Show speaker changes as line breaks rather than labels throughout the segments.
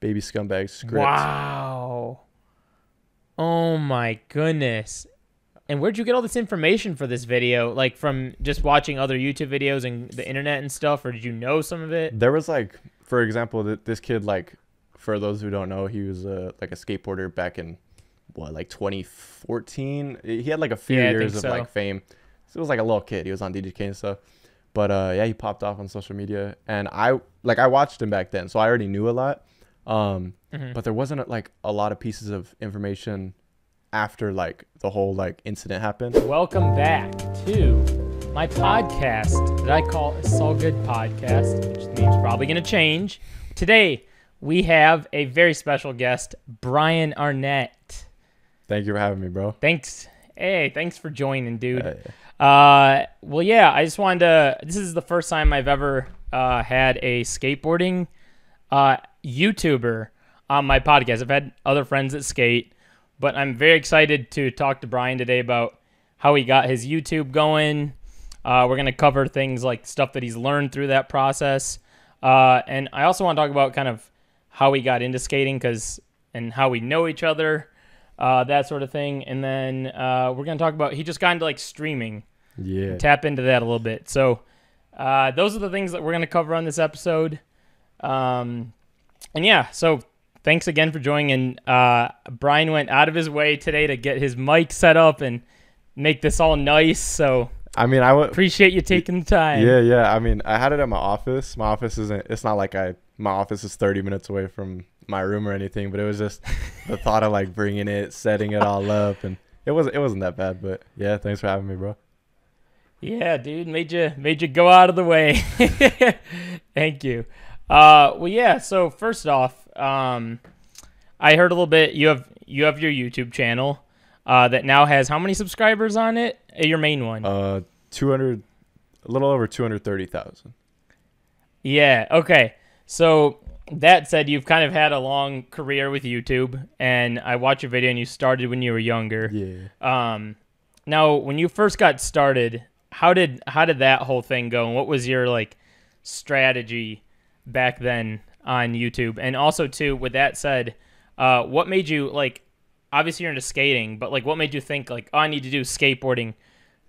Baby Scumbag script.
Wow. Oh my goodness. And where'd you get all this information for this video? Like from just watching other YouTube videos and the internet and stuff, or did you know some of it?
There was like, for example, this kid, like, for those who don't know, he was like a skateboarder back in like 2014. He had like a few years of like fame. So it was like a little kid. He was on DJK and stuff. But yeah, he popped off on social media, and I watched him back then, so I already knew a lot. But there wasn't like a lot of pieces of information after like the whole like incident happened.
Welcome back to my podcast that I call It's All Good Podcast, which the name's probably going to change. Today, we have a very special guest, Bryan Arnett.
Thank you for having me, bro.
Thanks. Hey, thanks for joining, dude.
Yeah.
Well, yeah, I just wanted to, this is the first time I've ever had a skateboarding YouTuber on my podcast. I've had other friends that skate, but I'm very excited to talk to Bryan today about how he got his YouTube going. We're going to cover things like stuff that he's learned through that process. And I also want to talk about kind of how he got into skating and how we know each other, that sort of thing. And then we're going to talk about, he just got into like streaming.
Yeah.
Tap into that a little bit. So those are the things that we're going to cover on this episode. And yeah, so thanks again for joining. And Bryan went out of his way today to get his mic set up and make this all nice. So
I mean,
appreciate you taking the time.
Yeah. I mean, I had it at my office. My office it's not like my office is 30 minutes away from my room or anything, but it was just the thought of like bringing it, setting it all up, and it wasn't that bad. But yeah, thanks for having me, bro.
Yeah, dude, made you go out of the way. Thank you. Well, yeah. So first off, I heard a little bit. You have your YouTube channel that now has how many subscribers on it? Your main one.
200, a little over 230,000.
Yeah. Okay. So that said, you've kind of had a long career with YouTube, and I watched your video, and you started when you were younger.
Yeah.
Now, when you first got started, how did that whole thing go, and what was your like strategy back then on YouTube? And also, too, with that said, what made you like? Obviously, you're into skating, but like, what made you think like, oh, I need to do skateboarding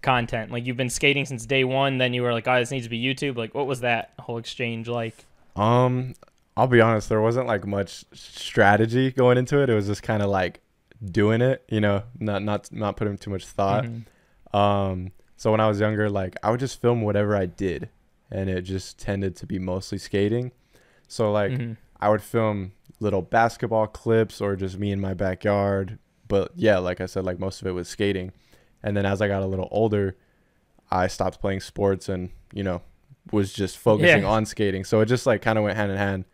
content? Like, you've been skating since day one, then you were like, oh, this needs to be YouTube. Like, what was that whole exchange like?
I'll be honest, there wasn't like much strategy going into it. It was just kind of like doing it, you know, not putting too much thought.
Mm-hmm.
So when I was younger, like I would just film whatever I did, and it just tended to be mostly skating. So like I would film little basketball clips or just me in my backyard. But yeah, like I said, like most of it was skating. And then as I got a little older, I stopped playing sports and, you know, was just focusing on skating. So it just like kind of went hand in hand,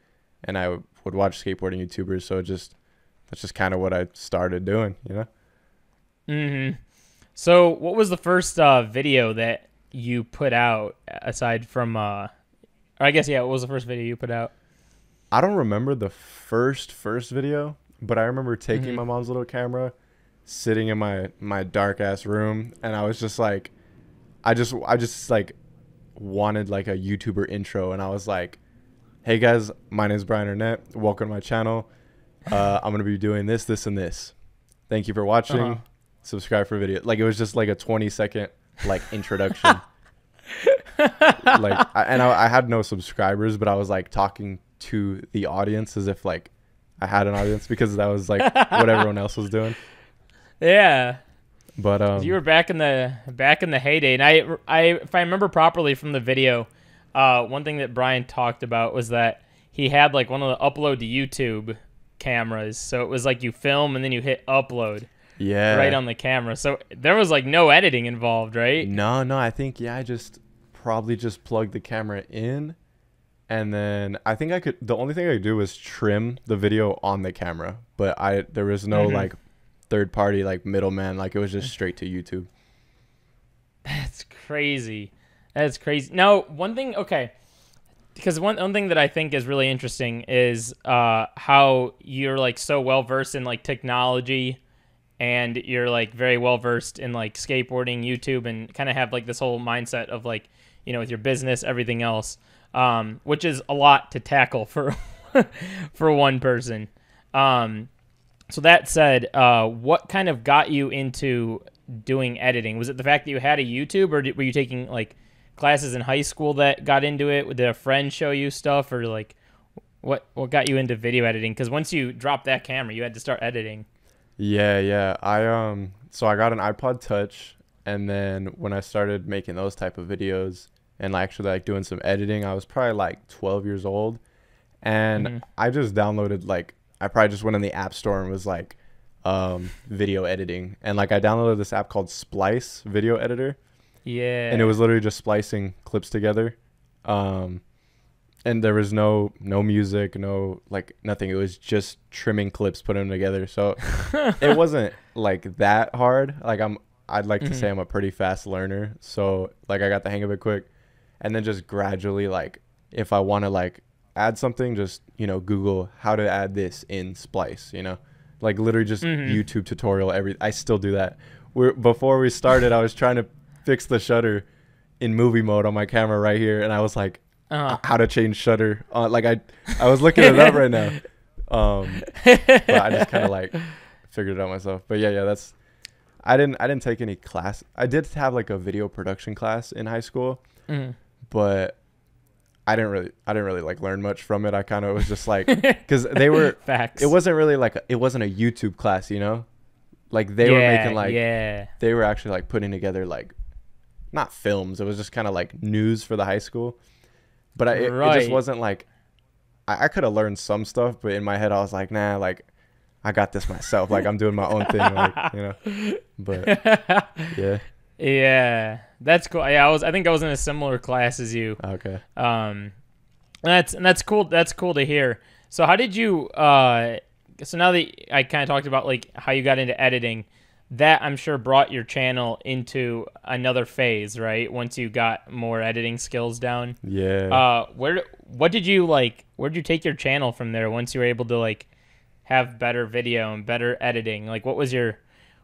and I would watch skateboarding YouTubers. So that's just kind of what I started doing, you know?
Mm-hmm. So what was the first video that you put out aside from, or I guess, yeah, what was the first video you put out?
I don't remember the first video, but I remember taking my mom's little camera, sitting in my dark ass room, and I was just like, I just like wanted like a YouTuber intro, and I was like, hey guys, my name is Bryan Arnett. Welcome to my channel. I'm gonna be doing this, and this. Thank you for watching. Subscribe for video. Like it was just like a 20-second like introduction. I had no subscribers, but I was like talking to the audience as if like I had an audience, because that was like what everyone else was doing.
Yeah.
But
you were back in the heyday, and I if I remember properly from the video, one thing that Bryan talked about was that he had like one of the upload to YouTube cameras, so it was like you film and then you hit upload.
Yeah.
Right on the camera. So there was like no editing involved, right?
No, I think I probably just plugged the camera in, and then I think the only thing I could do was trim the video on the camera, but there was no like third party like middleman. Like it was just straight to YouTube.
That's crazy. Now, one thing, okay, because one thing that I think is really interesting is how you're like so well versed in like technology, and you're like very well versed in like skateboarding, YouTube, and kind of have like this whole mindset of like, you know, with your business, everything else, which is a lot to tackle for for one person. So that said, what kind of got you into doing editing? Was it the fact that you had a YouTube, or were you taking like classes in high school that got into it? Did a friend show you stuff, or like what got you into video editing? Because once you dropped that camera, you had to start editing.
Yeah. So I got an iPod Touch, and then when I started making those type of videos and actually like doing some editing, I was probably like 12 years old, and I just downloaded like I probably just went in the App Store and was like video editing, and like I downloaded this app called Splice Video Editor.
Yeah.
And it was literally just splicing clips together. And there was no music, no like nothing. It was just trimming clips, putting them together. So it wasn't like that hard. Like I'd like to say I'm a pretty fast learner. So like I got the hang of it quick. And then just gradually, like if I want to like add something, just, you know, Google how to add this in Splice, you know, like literally just YouTube tutorial. I still do that. Before we started, I was trying to fix the shutter in movie mode on my camera right here, and I was like, how to change shutter. Like I was looking it up right now. But I just kind of like figured it out myself. But yeah, that's I didn't take any class. I did have like a video production class in high school, but I didn't really like learn much from it. I kind of was just like, because they were
facts.
It wasn't really like it wasn't a YouTube class, you know, like they were making like they were actually like putting together like not films. It was just kind of like news for the high school. But it just wasn't like I could have learned some stuff, but in my head I was like, nah, like I got this myself. Like I'm doing my own thing, like, you know. But yeah, that's cool. Yeah, I think I was in a similar class as you. Okay.
That's cool. That's cool to hear. So how did you? So now that I kind of talked about like how you got into editing, that I'm sure brought your channel into another phase, right? Once you got more editing skills down.
Yeah.
What did you like? Where'd you take your channel from there? Once you were able to like have better video and better editing, like what was your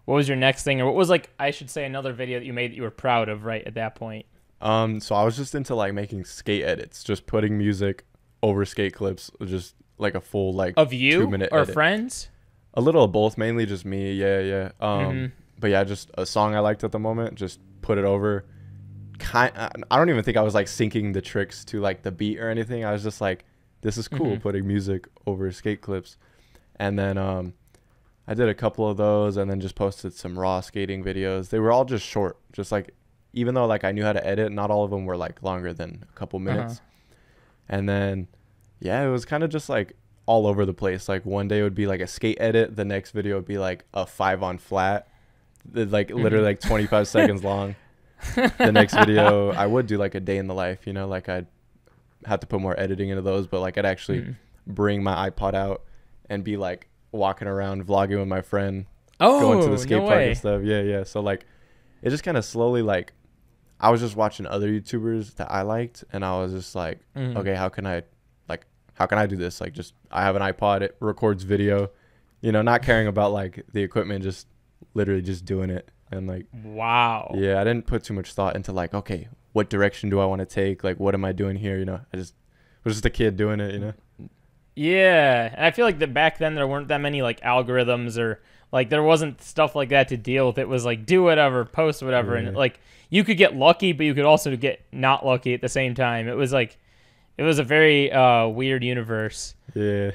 next thing, or what was like I should say another video that you made that you were proud of right at that point?
So I was just into like making skate edits, just putting music over skate clips, just like a full like
of you
2-minute
or
edit.
Friends.
A little of both, mainly just me. Yeah. But yeah, just a song I liked at the moment, just put it over. I don't even think I was like syncing the tricks to like the beat or anything. I was just like, this is cool, putting music over skate clips. And then I did a couple of those, and then just posted some raw skating videos. They were all just short, just like, even though like I knew how to edit, not all of them were like longer than a couple minutes. And then yeah, it was kind of just like all over the place. Like one day it would be like a skate edit, the next video would be like a 5 on flat, like literally like 25 seconds long. The next video I would do like a day in the life, you know, like I'd have to put more editing into those, but like I'd actually bring my iPod out and be like walking around vlogging with my friend, going to the skate park and stuff. Yeah. So like it just kind of slowly, like I was just watching other YouTubers that I liked, and I was just like, okay, how can I do this? Like, just I have an iPod, it records video, you know, not caring about like the equipment, just literally just doing it. And like,
wow.
Yeah, I didn't put too much thought into like, okay, what direction do I want to take? Like, what am I doing here? You know, I was just a kid doing it, you know?
Yeah. And I feel like that back then there weren't that many like algorithms, or like there wasn't stuff like that to deal with. It was like do whatever, post whatever. And like you could get lucky, but you could also get not lucky at the same time. It was like, it was a very weird universe.
Yeah.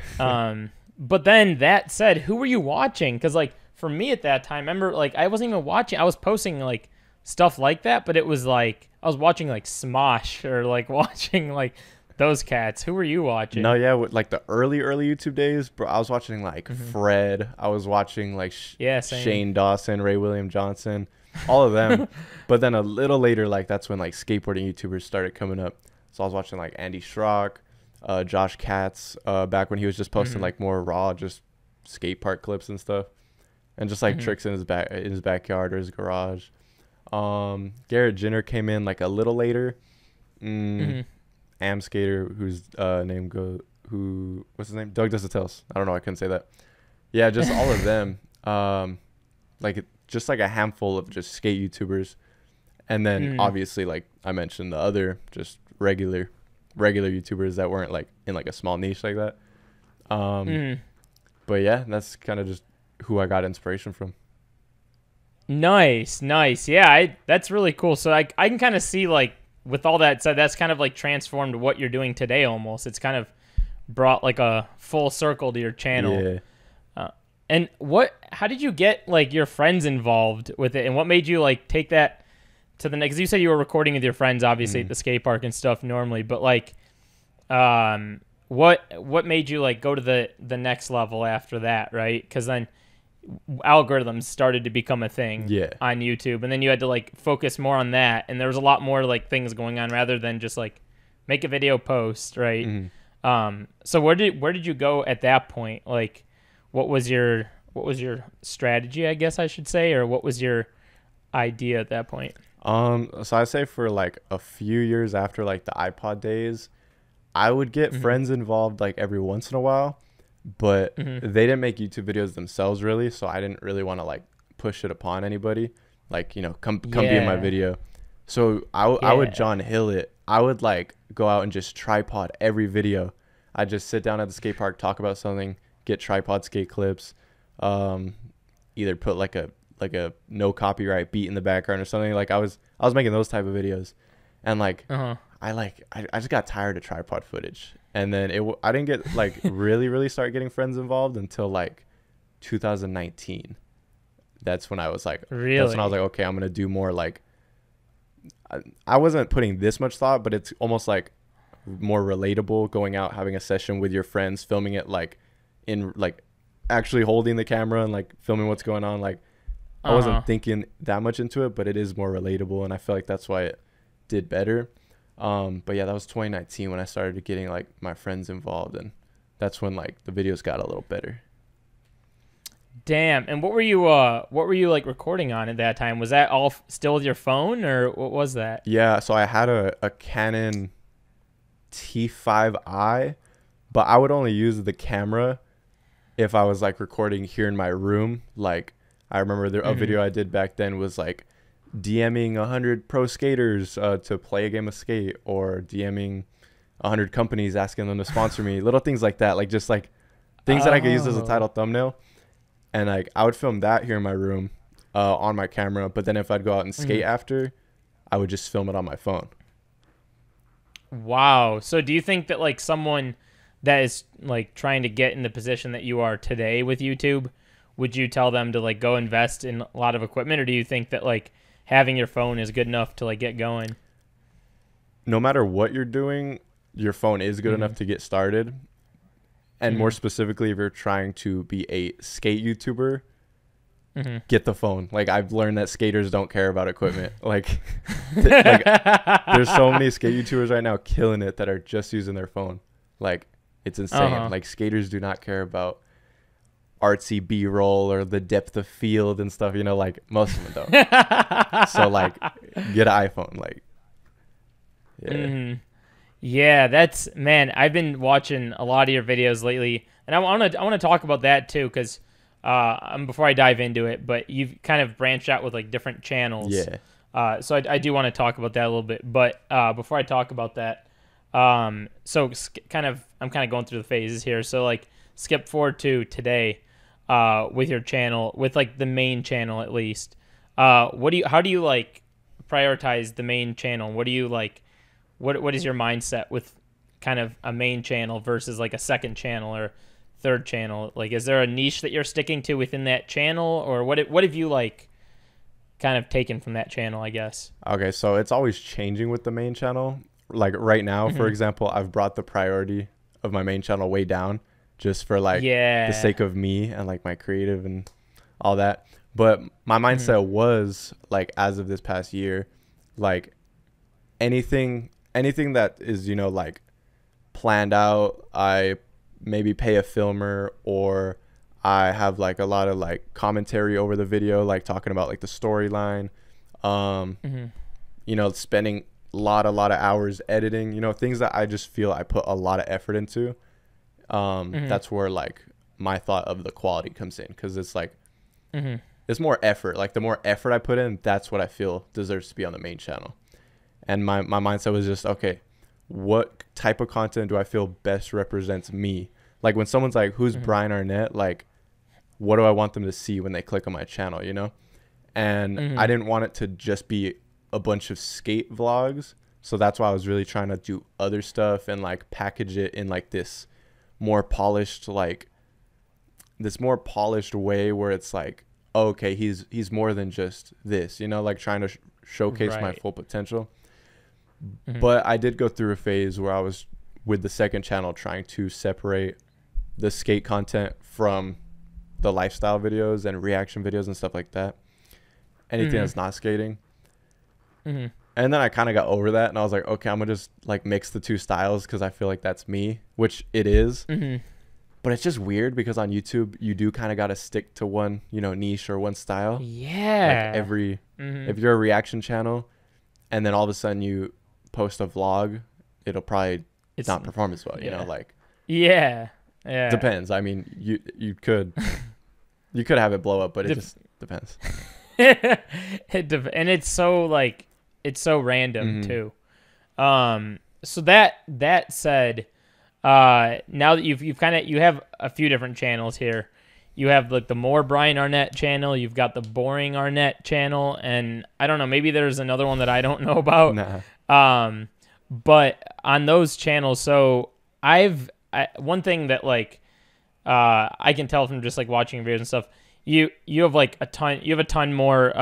But then that said, who were you watching? Because like for me at that time, I remember like I wasn't even watching. I was posting like stuff like that, but it was like I was watching like Smosh or like watching like those cats. Who were you watching?
No, yeah, like the early YouTube days, bro. I was watching like Fred. I was watching like Shane Dawson, Ray William Johnson, all of them. But then a little later, like that's when like skateboarding YouTubers started coming up. So I was watching like Andy Schrock, Josh Katz, back when he was just posting like more raw, just skate park clips and stuff, and just like tricks in his backyard or his garage. Garrett Jenner came in like a little later. Am Skater, whose what's his name? Doug Desautel. I don't know. I couldn't say that. Yeah, just all of them. Like just like a handful of just skate YouTubers, and then obviously like I mentioned the other just regular YouTubers that weren't like in like a small niche like that.
Mhm.
But yeah, that's kind of just who I got inspiration from.
Nice, nice. Yeah, that's really cool. So I can kind of see, like, with all that said, that's kind of like transformed what you're doing today almost. It's kind of brought like a full circle to your channel.
Yeah.
And how did you get like your friends involved with it, and what made you like take that to the next? Because you said you were recording with your friends, obviously at the skate park and stuff normally, but like, what made you like go to the next level after that, right? Because then algorithms started to become a thing on YouTube, and then you had to like focus more on that, and there was a lot more like things going on rather than just like make a video, post, right? So where did you go at that point? Like, what was your strategy, I guess I should say, or what was your idea at that point?
So I say for like a few years after like the iPod days, I would get friends involved like every once in a while, but they didn't make YouTube videos themselves really, so I didn't really want to like push it upon anybody, like, you know, come be in my video. So I would John Hill it. I would like go out and just tripod every video. I'd just sit down at the skate park, talk about something, get tripod skate clips, either put like a no copyright beat in the background or something. Like I was making those type of videos, and like I just got tired of tripod footage, and then I didn't get like really start getting friends involved until like 2019. That's when I was like, that's when I was like, okay, I'm gonna do more like. I wasn't putting this much thought, but it's almost like more relatable, going out, having a session with your friends, filming it like in like actually holding the camera and like filming what's going on. Like I wasn't thinking that much into it, but it is more relatable, and I feel like that's why it did better. But yeah, that was 2019 when I started getting like my friends involved, and that's when like the videos got a little better.
Damn. And what were you like recording on at that time? Was that all still with your phone, or what was that?
Yeah, so I had a Canon T5i, but I would only use the camera if I was like recording here in my room. Like I remember a video I did back then was like DMing 100 pro skaters to play a game of skate, or DMing 100 companies asking them to sponsor me, little things like that, like just like things that I could use as a title thumbnail. And like I would film that here in my room on my camera, but then if I'd go out and skate after, I would just film it on my phone.
Wow. So do you think that like someone that is like trying to get in the position that you are today with YouTube, would you tell them to like go invest in a lot of equipment, or do you think that like having your phone is good enough to like get going?
No matter what you're doing, your phone is good enough to get started. And more specifically, if you're trying to be a skate YouTuber, get the phone. Like I've learned that skaters don't care about equipment. Like, there's so many skate YouTubers right now killing it that are just using their phone. Like it's insane. Like skaters do not care about artsy B-roll or the depth of field and stuff. You know, like most of them don't. So like, get an iPhone. Like, yeah.
Yeah, man, I've been watching a lot of your videos lately, and I want to talk about that too, because before I dive into it, but you've kind of branched out with like different channels.
Yeah.
So I do want to talk about that a little bit, but before I talk about that, so I'm kind of going through the phases here. So like skip forward to today, with your channel, with like the main channel at least. How do you like prioritize the main channel? What do you like? What is your mindset with kind of a main channel versus like a second channel or third channel? Like, is there a niche that you're sticking to within that channel, or what have you like kind of taken from that channel, I guess?
Okay, so it's always changing with the main channel. Like right now, for example, I've brought the priority of my main channel way down just for like the sake of me and like my creative and all that. But my mindset was like, as of this past year, like anything that is, you know, like planned out, I maybe pay a filmer, or I have like a lot of like commentary over the video, like talking about like the storyline, you know, spending a lot of hours editing, you know, things that I just feel I put a lot of effort into. That's where like my thought of the quality comes in, because it's like it's more effort. Like the more effort I put in, that's what I feel deserves to be on the main channel. And my mindset was just, okay, what type of content do I feel best represents me? Like when someone's like, who's Bryan Arnett? Like, what do I want them to see when they click on my channel, you know? And I didn't want it to just be a bunch of skate vlogs. So that's why I was really trying to do other stuff and like package it in like this more polished, like this more polished way where it's like, oh, okay, he's more than just this, you know, like trying to showcase my full potential. But I did go through a phase where I was with the second channel trying to separate the skate content from the lifestyle videos and reaction videos and stuff like that. Anything that's not skating. And then I kind of got over that, and I was like, okay, I'm gonna just like mix the two styles because I feel like that's me, which it is. But it's just weird because on YouTube you do kind of got to stick to one, you know, niche or one style.
Yeah.
Like if you're a reaction channel, and then all of a sudden you post a vlog, it'll probably not perform as well. You know, like.
Yeah.
Depends. I mean, you could have it blow up, but it just depends.
And it's so like it's so random too. So that said, now that you have a few different channels here. You have like the more Bryan Arnett channel, you've got the boring Arnett channel, and I don't know, maybe there's another one that I don't know about.
Nah.
But on those channels, so one thing that like I can tell from just like watching videos and stuff, you have like a ton more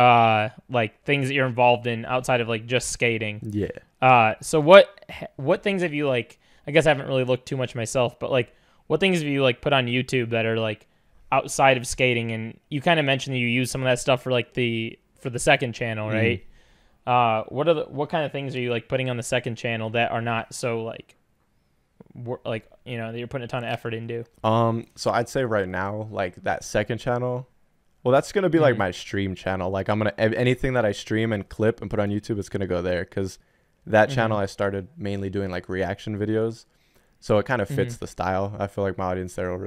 like things that you're involved in outside of like just skating.
Yeah.
So what things have you like, I guess I haven't really looked too much myself, but like what things have you like put on YouTube that are like outside of skating? And you kind of mentioned that you use some of that stuff for like for the second channel, right? What kind of things are you like putting on the second channel that are not so like you know, that you're putting a ton of effort into?
So I'd say right now, like that second channel, well, that's gonna be like my stream channel. Like anything that I stream and clip and put on YouTube, it's gonna go there because that channel I started mainly doing like reaction videos, so it kind of fits the style. I feel like my audience there will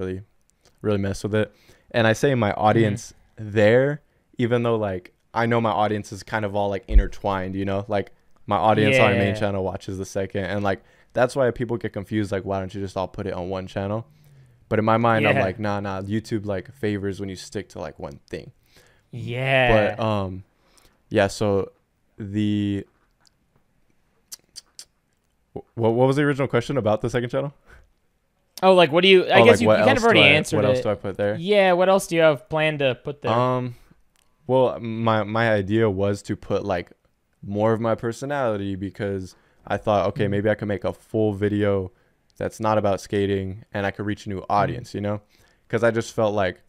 really mess with it. And I say my audience there, even though like I know my audience is kind of all like intertwined, you know, like my audience on my main channel watches the second, and like that's why people get confused, like why don't you just all put it on one channel? But in my mind, I'm like, nah, YouTube like favors when you stick to like one thing.
Yeah.
But yeah, so what was the original question about the second channel?
Oh, like what do you, I guess you kind of already answered it.
What else do I put there?
Yeah, what else do you have planned to put there?
Well, my idea was to put like more of my personality because I thought, okay, maybe I could make a full video that's not about skating and I could reach a new audience, you know? Because I just felt like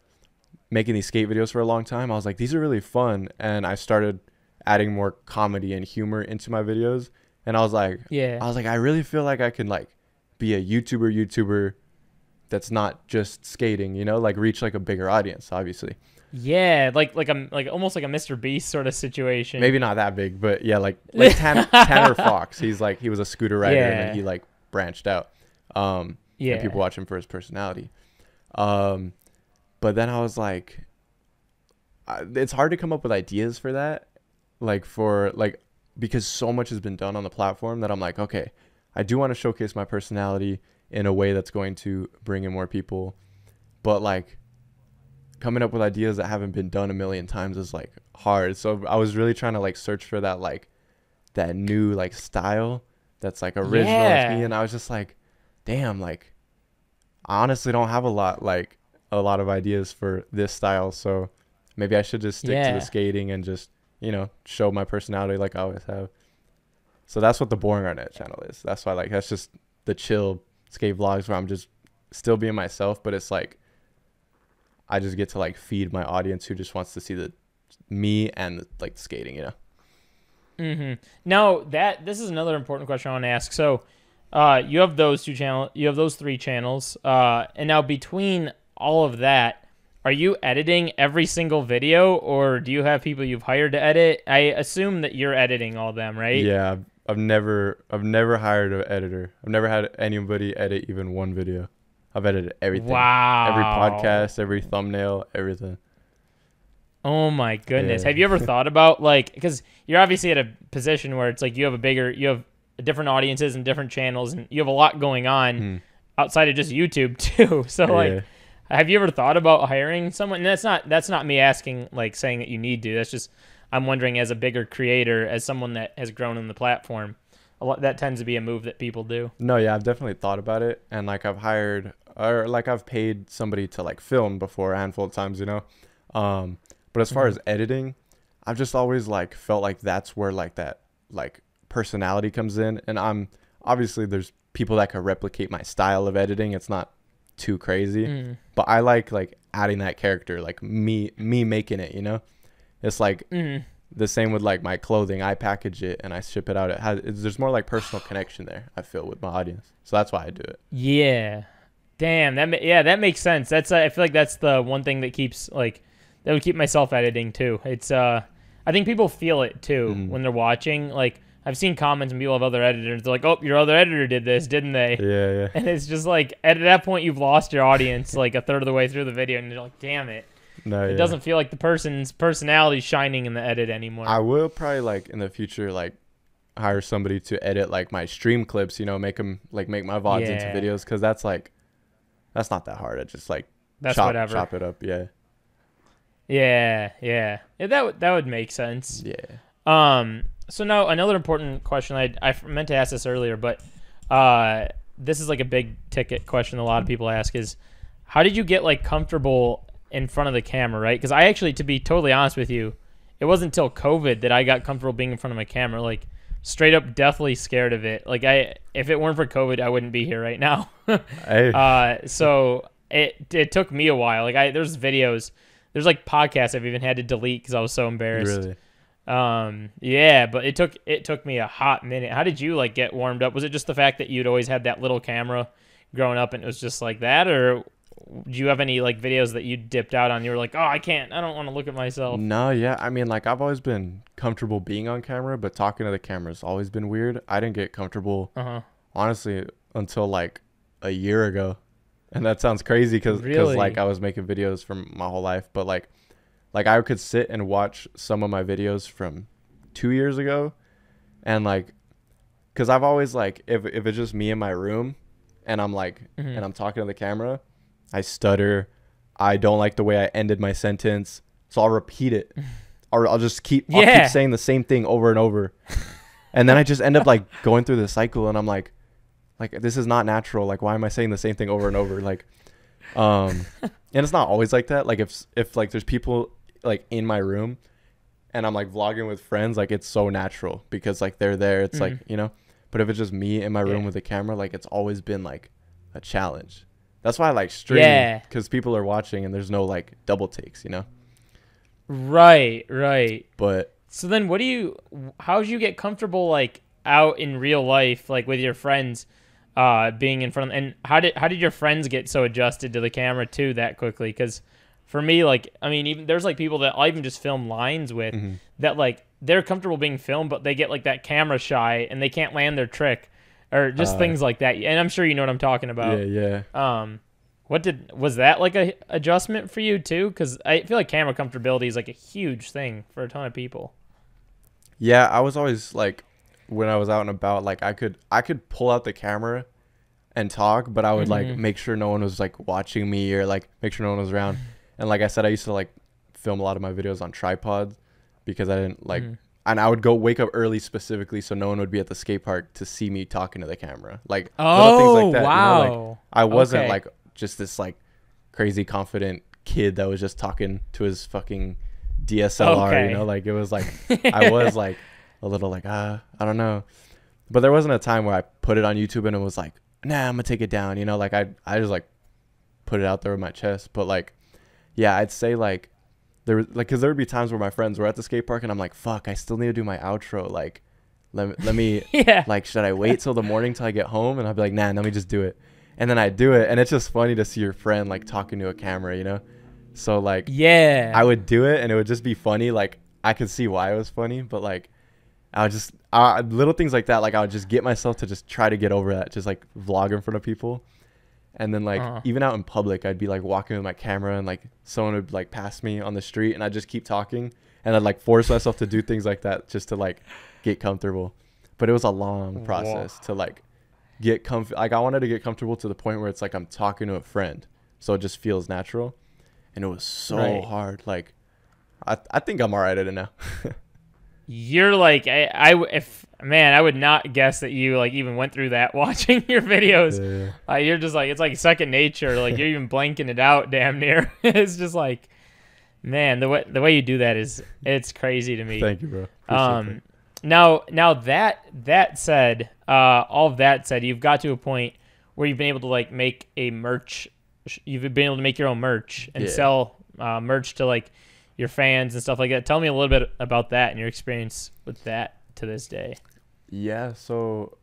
making these skate videos for a long time, I was like, these are really fun. And I started adding more comedy and humor into my videos. And I was like, I really feel like I can like be a YouTuber that's not just skating, you know, like reach like a bigger audience, obviously.
Yeah, like almost like a Mr. Beast sort of situation.
Maybe not that big, but yeah, like Tanner Fox. He was a scooter rider and then he like branched out. And people watch him for his personality. But then I was like, it's hard to come up with ideas for that, because so much has been done on the platform that I'm like, okay, I do want to showcase my personality in a way that's going to bring in more people, but like coming up with ideas that haven't been done a million times is like hard. So I was really trying to like search for that like that new like style that's like original to me, and I was just like, damn, like I honestly don't have a lot of ideas for this style, so maybe I should just stick to the skating and just, you know, show my personality like I always have. So that's what the Boring Arnett channel is. That's why that's just the chill skate vlogs where I'm just still being myself, but it's like I just get to like feed my audience who just wants to see me and like skating, you know.
Now this is another important question I want to ask. So you have those three channels, and now between all of that, are you editing every single video, or do you have people you've hired to edit? I assume that you're editing all of them, right?
Yeah, I've never hired an editor. I've never had anybody edit even one video. I've edited everything.
Wow.
Every podcast, every thumbnail, everything.
Oh my goodness. Yeah. Have you ever thought about because you're obviously at a position where it's like you have different audiences and different channels and you have a lot going on. outside of just YouTube too. So like, have you ever thought about hiring someone? And that's not me asking, like saying that you need to. That's just, I'm wondering, as a bigger creator, as someone that has grown in the platform, that tends to be a move that people do.
No, yeah, I've definitely thought about it, and like I've hired or like I've paid somebody to like film before a handful of times, you know. But as far as editing, I've just always like felt like that's where like that like personality comes in, and I'm obviously there's people that can replicate my style of editing. It's not too crazy, but I like adding that character, like me making it, you know. It's like the same with like my clothing. I package it and I ship it out. There's more like personal connection there, I feel, with my audience. So that's why I do it.
Yeah. Damn. That makes sense. That's I feel like that's the one thing that keeps that would keep myself editing too. It's I think people feel it too when they're watching. Like I've seen comments and people have other editors. They're like, "Oh, your other editor did this, didn't they?"
Yeah.
And it's just like at that point you've lost your audience like a third of the way through the video, and you're like, "Damn it."
No,
it doesn't feel like the person's personality shining in the edit anymore.
I will probably like in the future like hire somebody to edit like my stream clips, you know, make them like make my VODs into videos, because that's not that hard. It just like chop it up.
Yeah. That would make sense.
Yeah.
So now another important question, I meant to ask this earlier, but this is like a big ticket question a lot of people ask, is how did you get like comfortable in front of the camera, right? Because I actually, to be totally honest with you, it wasn't until COVID that I got comfortable being in front of my camera. Like straight up deathly scared of it. Like if it weren't for COVID, I wouldn't be here right now. So it took me a while. Like there's videos, there's like podcasts I've even had to delete because I was so embarrassed.
Really?
Yeah, but it took me a hot minute. How did you like get warmed up? Was it just the fact that you'd always had that little camera growing up and it was just like that, or do you have any like videos that you dipped out on? You were like, "Oh, I don't want to look at myself."
No, yeah. I mean, like I've always been comfortable being on camera, but talking to the camera's always been weird. I didn't get comfortable, honestly, until like a year ago, and that sounds crazy because like I was making videos from my whole life, but like I could sit and watch some of my videos from 2 years ago, and like, because I've always like if it's just me in my room, and I'm like and I'm talking to the camera, I stutter. I don't like the way I ended my sentence, so I'll repeat it, or I'll keep saying the same thing over and over, and then I just end up like going through the cycle, and I'm like this is not natural. Like, why am I saying the same thing over and over? Like, and it's not always like that. Like if like there's people like in my room, and I'm like vlogging with friends, like it's so natural because like they're there. It's like, you know. But if it's just me in my room with a camera, like it's always been like a challenge. That's why I like streaming, because people are watching and there's no like double takes, you know?
Right.
But
so then how did you get comfortable like out in real life, like with your friends, being in front of, and how did your friends get so adjusted to the camera too that quickly? Because for me, like, I mean, even there's like people that I'll even just film lines with that like they're comfortable being filmed, but they get like that camera shy and they can't land their trick. Or just things like that, and I'm sure you know what I'm talking about.
Yeah.
Was that like a adjustment for you too? Because I feel like camera comfortability is like a huge thing for a ton of people.
Yeah, I was always like, when I was out and about, like I could pull out the camera and talk, but I would like make sure no one was like watching me, or like make sure no one was around. And like I said, I used to like film a lot of my videos on tripods because I didn't like. And I would wake up early specifically so no one would be at the skate park to see me talking to the camera. Like little things like that.
Wow.
You know, like, I wasn't like just this like crazy confident kid that was just talking to his fucking DSLR, you know, like it was like I was like a little like I don't know. But there wasn't a time where I put it on YouTube and it was like, nah, I'm gonna take it down, you know, like I just like put it out there with my chest. But like, yeah, I'd say like there was like, because there would be times where my friends were at the skate park and I'm like, fuck, I still need to do my outro. Like, let me like, should I wait till the morning till I get home? And I'd be like, nah, let me just do it. And then I do it, and it's just funny to see your friend like talking to a camera, you know. So like, I would do it and it would just be funny. Like I could see why it was funny, but like I would just little things like that. Like I would just get myself to just try to get over that, just like vlog in front of people. And then like even out in public, I'd be like walking with my camera and like someone would like pass me on the street and I'd just keep talking, and I'd like force myself to do things like that just to like get comfortable. But it was a long process to like get comfy. Like I wanted to get comfortable to the point where it's like I'm talking to a friend, so it just feels natural. And it was so hard. Like I think I'm all right at it now.
You're like I would not guess that you like even went through that watching your videos.
Yeah.
You're just like, it's like second nature. Like you're even blanking it out damn near. It's just like, man, the way you do that it's crazy to me.
Thank you, bro. Appreciate
that. Now that said, all of that said, you've got to a point where you've been able to like make a merch. You've been able to make your own merch and sell merch to like your fans and stuff like that. Tell me a little bit about that and your experience with that to this day.
Yeah, so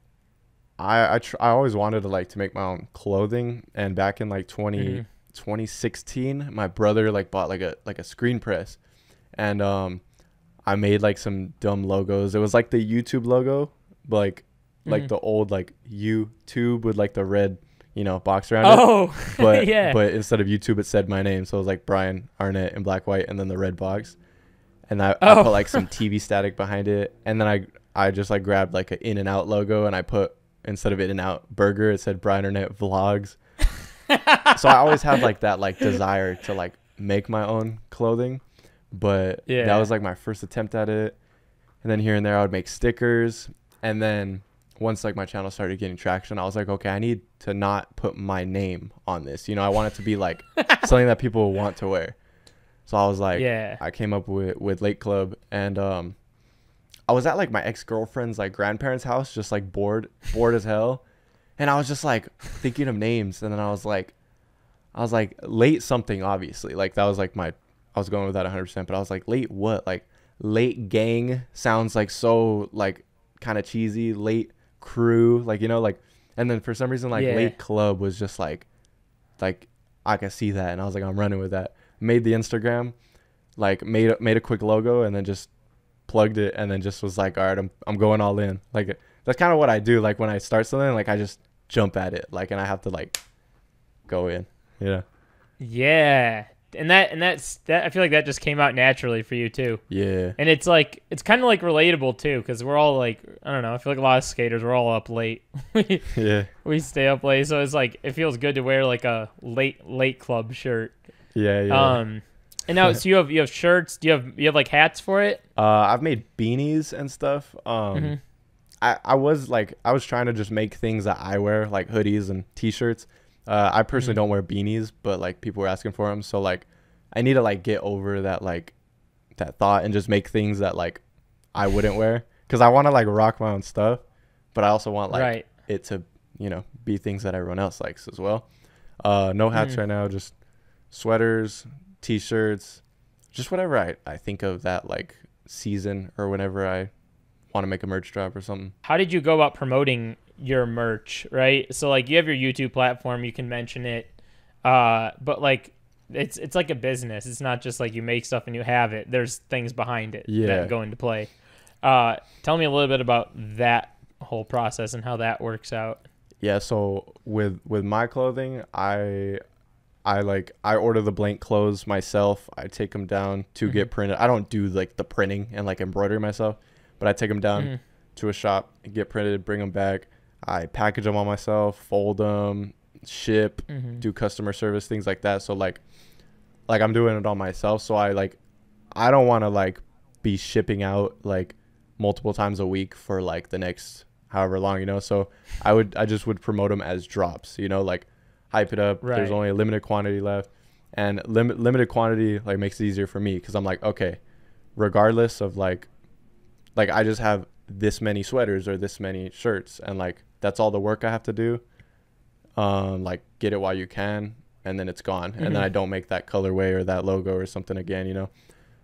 I always wanted to like to make my own clothing, and back in like 2016, my brother like bought like a screen press, and I made like some dumb logos. It was like the YouTube logo, but like the old like YouTube with like the red box around it. But but instead of YouTube, it said my name. So it was like Bryan Arnett in black, white, and then the red box. And I put like some TV static behind it. And then I just like grabbed like an In-N-Out logo, and I put, instead of In-N-Out burger, it said Bryan Arnett vlogs. So I always had like that like desire to like make my own clothing. But that was like my first attempt at it. And then here and there I would make stickers. And then once like my channel started getting traction, I was like, okay, I need to not put my name on this. I want it to be like something that people want to wear. So I was like, I came up with Lake Club, and I was at like my ex-girlfriend's like grandparents' house, just like bored as hell. And I was just like thinking of names. And then I was like late something, obviously. Like that was like I was going with that 100%, but I was like, late what? Like late gang sounds like so like kind of cheesy. Late crew, like like, and then for some reason like Late Club was just like I could see that, and I was like, I'm running with that. Made the Instagram, like made a quick logo, and then just plugged it, and then just was like, all right, I'm going all in. Like that's kind of what I do. Like when I start something, like I just jump at it, like, and I have to like go in.
And that's I feel like that just came out naturally for you too.
Yeah.
And it's like, it's kind of like relatable too, because we're all like, I don't know, I feel like a lot of skaters, we're all up late. We stay up late, so it's like, it feels good to wear like a late club shirt. And now, so you have shirts. Do you have like hats for it?
I've made beanies and stuff. I was trying to just make things that I wear, like hoodies and t-shirts. I personally don't wear beanies, but like people were asking for them, so like I need to like get over that like that thought and just make things that like I wouldn't wear, because I want to like rock my own stuff, but I also want like it to be things that everyone else likes as well. No hats right now, just sweaters, t-shirts, just whatever I think of that like season, or whenever I want to make a merch drop or something.
How did you go about promoting your merch, right? So like you have your YouTube platform, you can mention it, but like it's like a business. It's not just like you make stuff and you have it. There's things behind it that go into play. Tell me a little bit about that whole process and how that works out.
Yeah, so with my clothing, I order the blank clothes myself. I take them down to get printed. I don't do like the printing and like embroidery myself, but I take them down to a shop, get printed, bring them back. I package them all myself, fold them, ship, do customer service, things like that. So like I'm doing it all myself. So I don't want to like be shipping out like multiple times a week for like the next however long, So I just would promote them as drops, like hype it up. There's only a limited quantity left, and limited quantity like makes it easier for me, because I'm like, okay, regardless of like I just have this many sweaters or this many shirts, and like that's all the work I have to do. Like get it while you can, and then it's gone, and then I don't make that colorway or that logo or something again,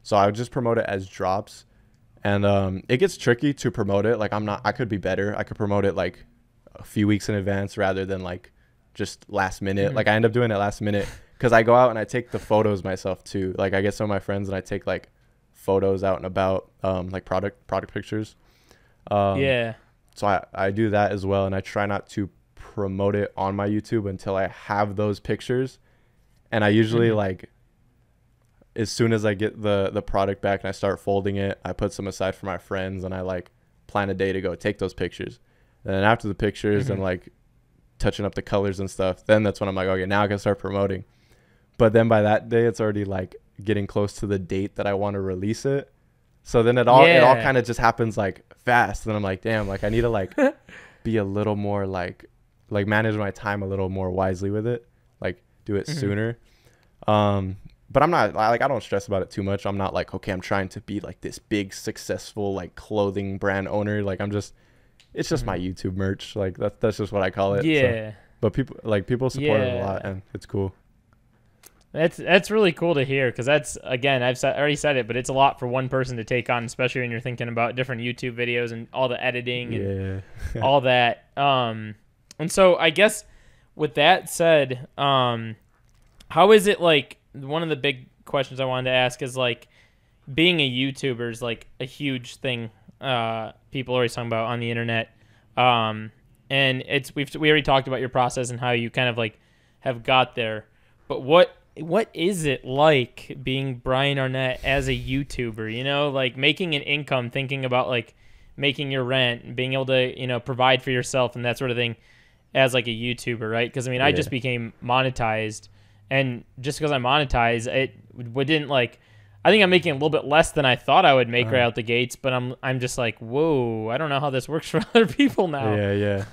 So I would just promote it as drops, and it gets tricky to promote it. Like I could be better. I could promote it like a few weeks in advance rather than like just last minute. Like I end up doing it last minute because I go out and I take the photos myself too. Like I get some of my friends and I take like photos out and about, like product pictures. So I do that as well, and I try not to promote it on my YouTube until I have those pictures. And I usually like, as soon as I get the product back and I start folding it, I put some aside for my friends, and I like plan a day to go take those pictures. And then after the pictures and like touching up the colors and stuff, then that's when I'm like, okay, now I can start promoting. But then by that day, it's already like getting close to the date that I want to release it. So then it all kind of just happens like fast. And then I'm like, damn, like I need to like be a little more like manage my time a little more wisely with it, like do it sooner. But I'm not like, I don't stress about it too much. I'm not like, okay, I'm trying to be like this big successful like clothing brand owner. Like it's just my YouTube merch. Like that's just what I call it.
Yeah.
So, but people support it a lot, and it's cool.
That's really cool to hear, because that's, again, already said it, but it's a lot for one person to take on, especially when you're thinking about different YouTube videos and all the editing and all that. And so I guess with that said, how is it, like, one of the big questions I wanted to ask is, like, being a YouTuber is like a huge thing people are always talking about on the internet. And we already talked about your process and how you kind of like have got there. But what is it like being Bryan Arnett as a YouTuber, you know, like making an income, thinking about like making your rent, being able to, you know, provide for yourself and that sort of thing as like a YouTuber, right? Because I mean, I just became monetized, and just because I monetized, it didn't like, I think I'm making a little bit less than I thought I would make right out the gates, but I'm just like, whoa, I don't know how this works for other people now.
Yeah.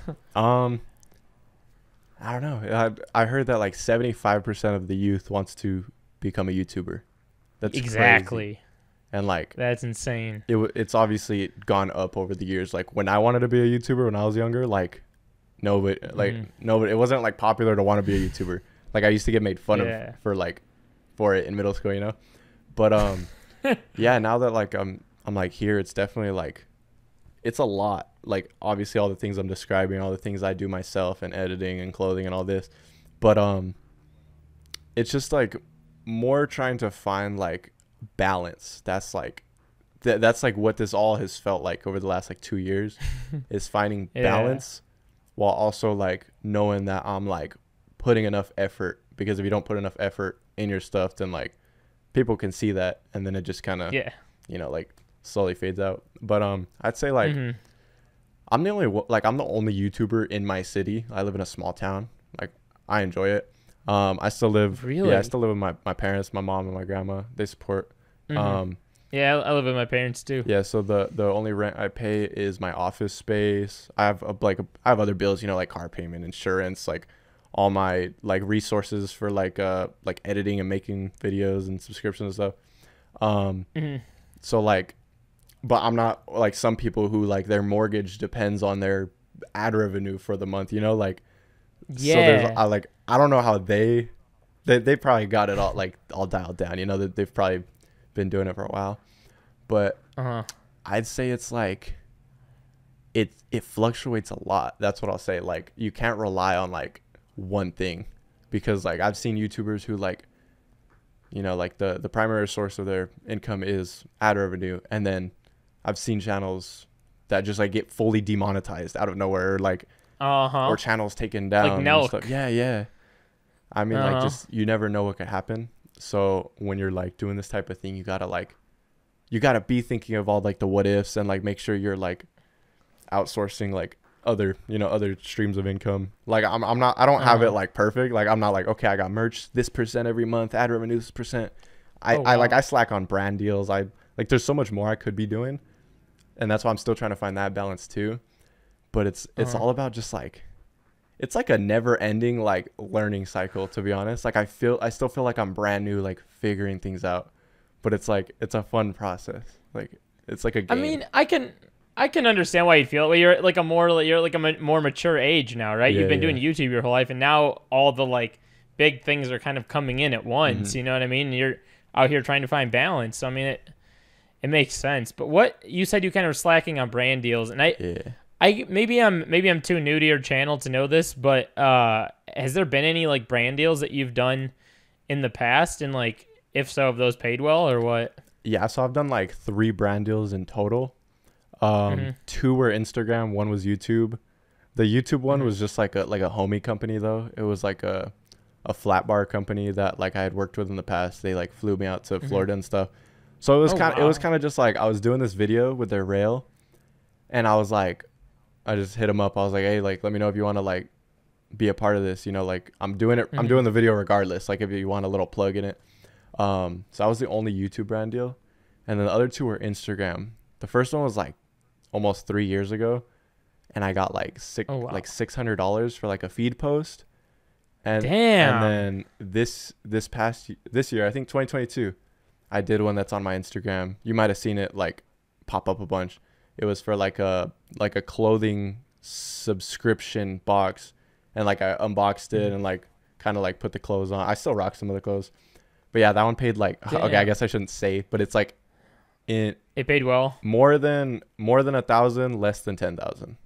I don't know. I heard that like 75% of the youth wants to become a YouTuber. That's
exactly
crazy. And like
that's insane.
It's obviously gone up over the years. Like when I wanted to be a YouTuber when I was younger, like nobody, it wasn't like popular to want to be a YouTuber. Like I used to get made fun of for it in middle school, you know. But yeah, now that like I'm like here, it's definitely like it's a lot. Like obviously all the things I'm describing, all the things I do myself and editing and clothing and all this. But it's just like more trying to find like balance. That's like that's like what this all has felt like over the last like 2 years is finding balance while also like knowing that I'm like putting enough effort, because if you don't put enough effort in your stuff, then like people can see that, and then it just kind of you know, like slowly fades out. But I'd say like I'm the only YouTuber in my city. I live in a small town. Like I enjoy it. I still live with my parents, my mom and my grandma. They support.
Yeah, I live with my parents too.
Yeah, so the only rent I pay is my office space. I have I have other bills, you know, like car payment, insurance, like all my like resources for like editing and making videos and subscriptions and stuff. So like, but I'm not like some people who like their mortgage depends on their ad revenue for the month, you know, like so there's I don't know how they probably got it all dialed down, you know, that they've probably been doing it for a while. But I'd say it's like it fluctuates a lot. That's what I'll say. Like you can't rely on like one thing, because like I've seen YouTubers who like, you know, like the primary source of their income is ad revenue, and then I've seen channels that just like get fully demonetized out of nowhere, or like or channels taken down,
like Nelk.
Yeah I mean like just you never know what could happen. So when you're like doing this type of thing, you gotta be thinking of all like the what ifs, and like make sure you're like outsourcing like other streams of income. Like I don't have it like perfect. Like I'm not like, okay, I got merch this percent every month, ad revenue this percent. I slack on brand deals. I like there's so much more I could be doing, and that's why I'm still trying to find that balance too. But it's all about just like, it's like a never ending like learning cycle, to be honest. Like I still feel like I'm brand new, like figuring things out, but it's like it's a fun process. Like it's like a game.
I mean, I can understand why you feel it. You're like a more mature age now, right? You've been doing YouTube your whole life, and now all the like big things are kind of coming in at once. You know what I mean? You're out here trying to find balance. So I mean, it makes sense. But what you said, you kind of were slacking on brand deals, and maybe I'm too new to your channel to know this, but has there been any like brand deals that you've done in the past, and like if so, have those paid well or what?
Yeah, so I've done like 3 brand deals in total. 2 were Instagram, 1 was YouTube. The YouTube one was just like a homie company though. It was like a flat bar company that like I had worked with in the past. They like flew me out to Florida and stuff. So it was kind of just like I was doing this video with their rail, and I was like, I just hit them up. I was like, hey, like let me know if you want to like be a part of this, you know, like I'm doing it, I'm doing the video regardless, like if you want a little plug in it. So that was the only YouTube brand deal. And then the other two were Instagram. The first one was like almost 3 years ago, and I got like $600 for like a feed post. And
damn.
And then this year, I think 2022, I did one that's on my Instagram. You might have seen it like pop up a bunch. It was for like a clothing subscription box, and like I unboxed it and like kind of like put the clothes on. I still rock some of the clothes, but yeah, that one paid like okay, I guess I shouldn't say, but it's like it
paid well,
more than 1,000, less than 10,000.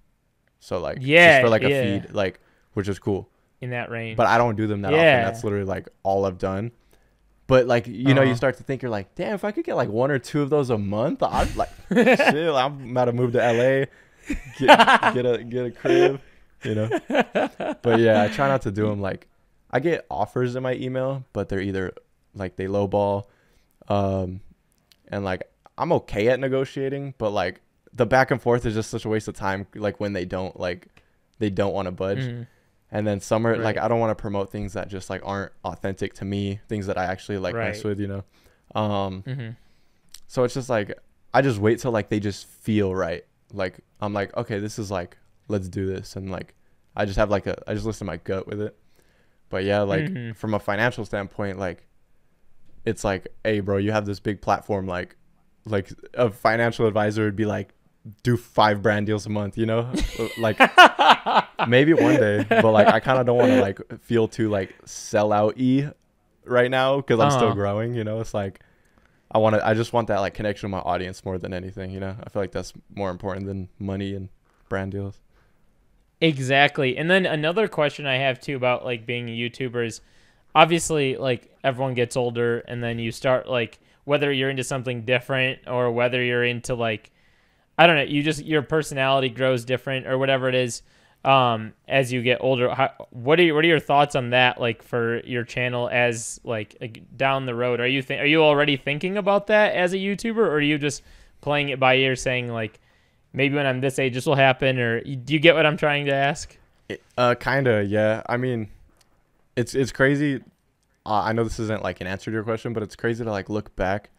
So like just for like a feed, like, which is cool
in that range.
But I don't do them that often. That's literally like all I've done. But like, you know, you start to think, you're like, damn, if I could get like 1 or 2 of those a month, I'd like, shit, I'm about to move to LA, get a crib, you know. But yeah, I try not to do them. Like, I get offers in my email, but they're either like they lowball, and like I'm okay at negotiating, but like the back and forth is just such a waste of time. Like when they don't want to budge. And then some are like, I don't want to promote things that just like aren't authentic to me, things that I actually like mess with, you know? So it's just like, I just wait till like they just feel right. Like, I'm like, okay, this is like, let's do this. And like, I just have like I just listen to my gut with it. But yeah, like from a financial standpoint, like it's like, hey bro, you have this big platform. Like a financial advisor would be like, do 5 brand deals a month, you know, like maybe one day, but like I kind of don't want to like feel too like sellout-y right now, because I'm still growing, you know. It's like I just want that like connection with my audience more than anything, you know. I feel like that's more important than money and brand deals.
Exactly. And then another question I have too about like being a YouTuber is, obviously like everyone gets older, and then you start like, whether you're into something different or whether you're into like, I don't know, your personality grows different or whatever it is, as you get older. What are your thoughts on that, like for your channel as like down the road? Are you already thinking about that as a YouTuber, or are you just playing it by ear, saying like, maybe when I'm this age this will happen? Or do you get what I'm trying to ask?
Kinda, yeah. I mean, it's crazy. I know this isn't like an answer to your question, but it's crazy to like look back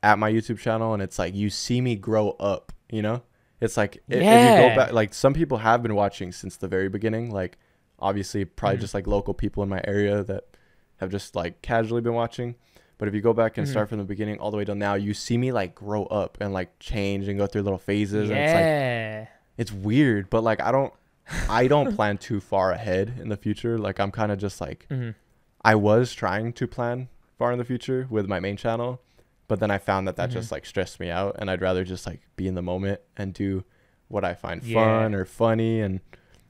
at my YouTube channel, and it's like you see me grow up, you know. It's like if you go back, like some people have been watching since the very beginning, like obviously probably just like local people in my area that have just like casually been watching. But if you go back and start from the beginning all the way till now, you see me like grow up and like change and go through little phases. And it's like, it's weird, but like I don't plan too far ahead in the future. Like I'm kind of just like, I was trying to plan far in the future with my main channel, but then I found that just like stressed me out, and I'd rather just like be in the moment and do what I find fun or funny, and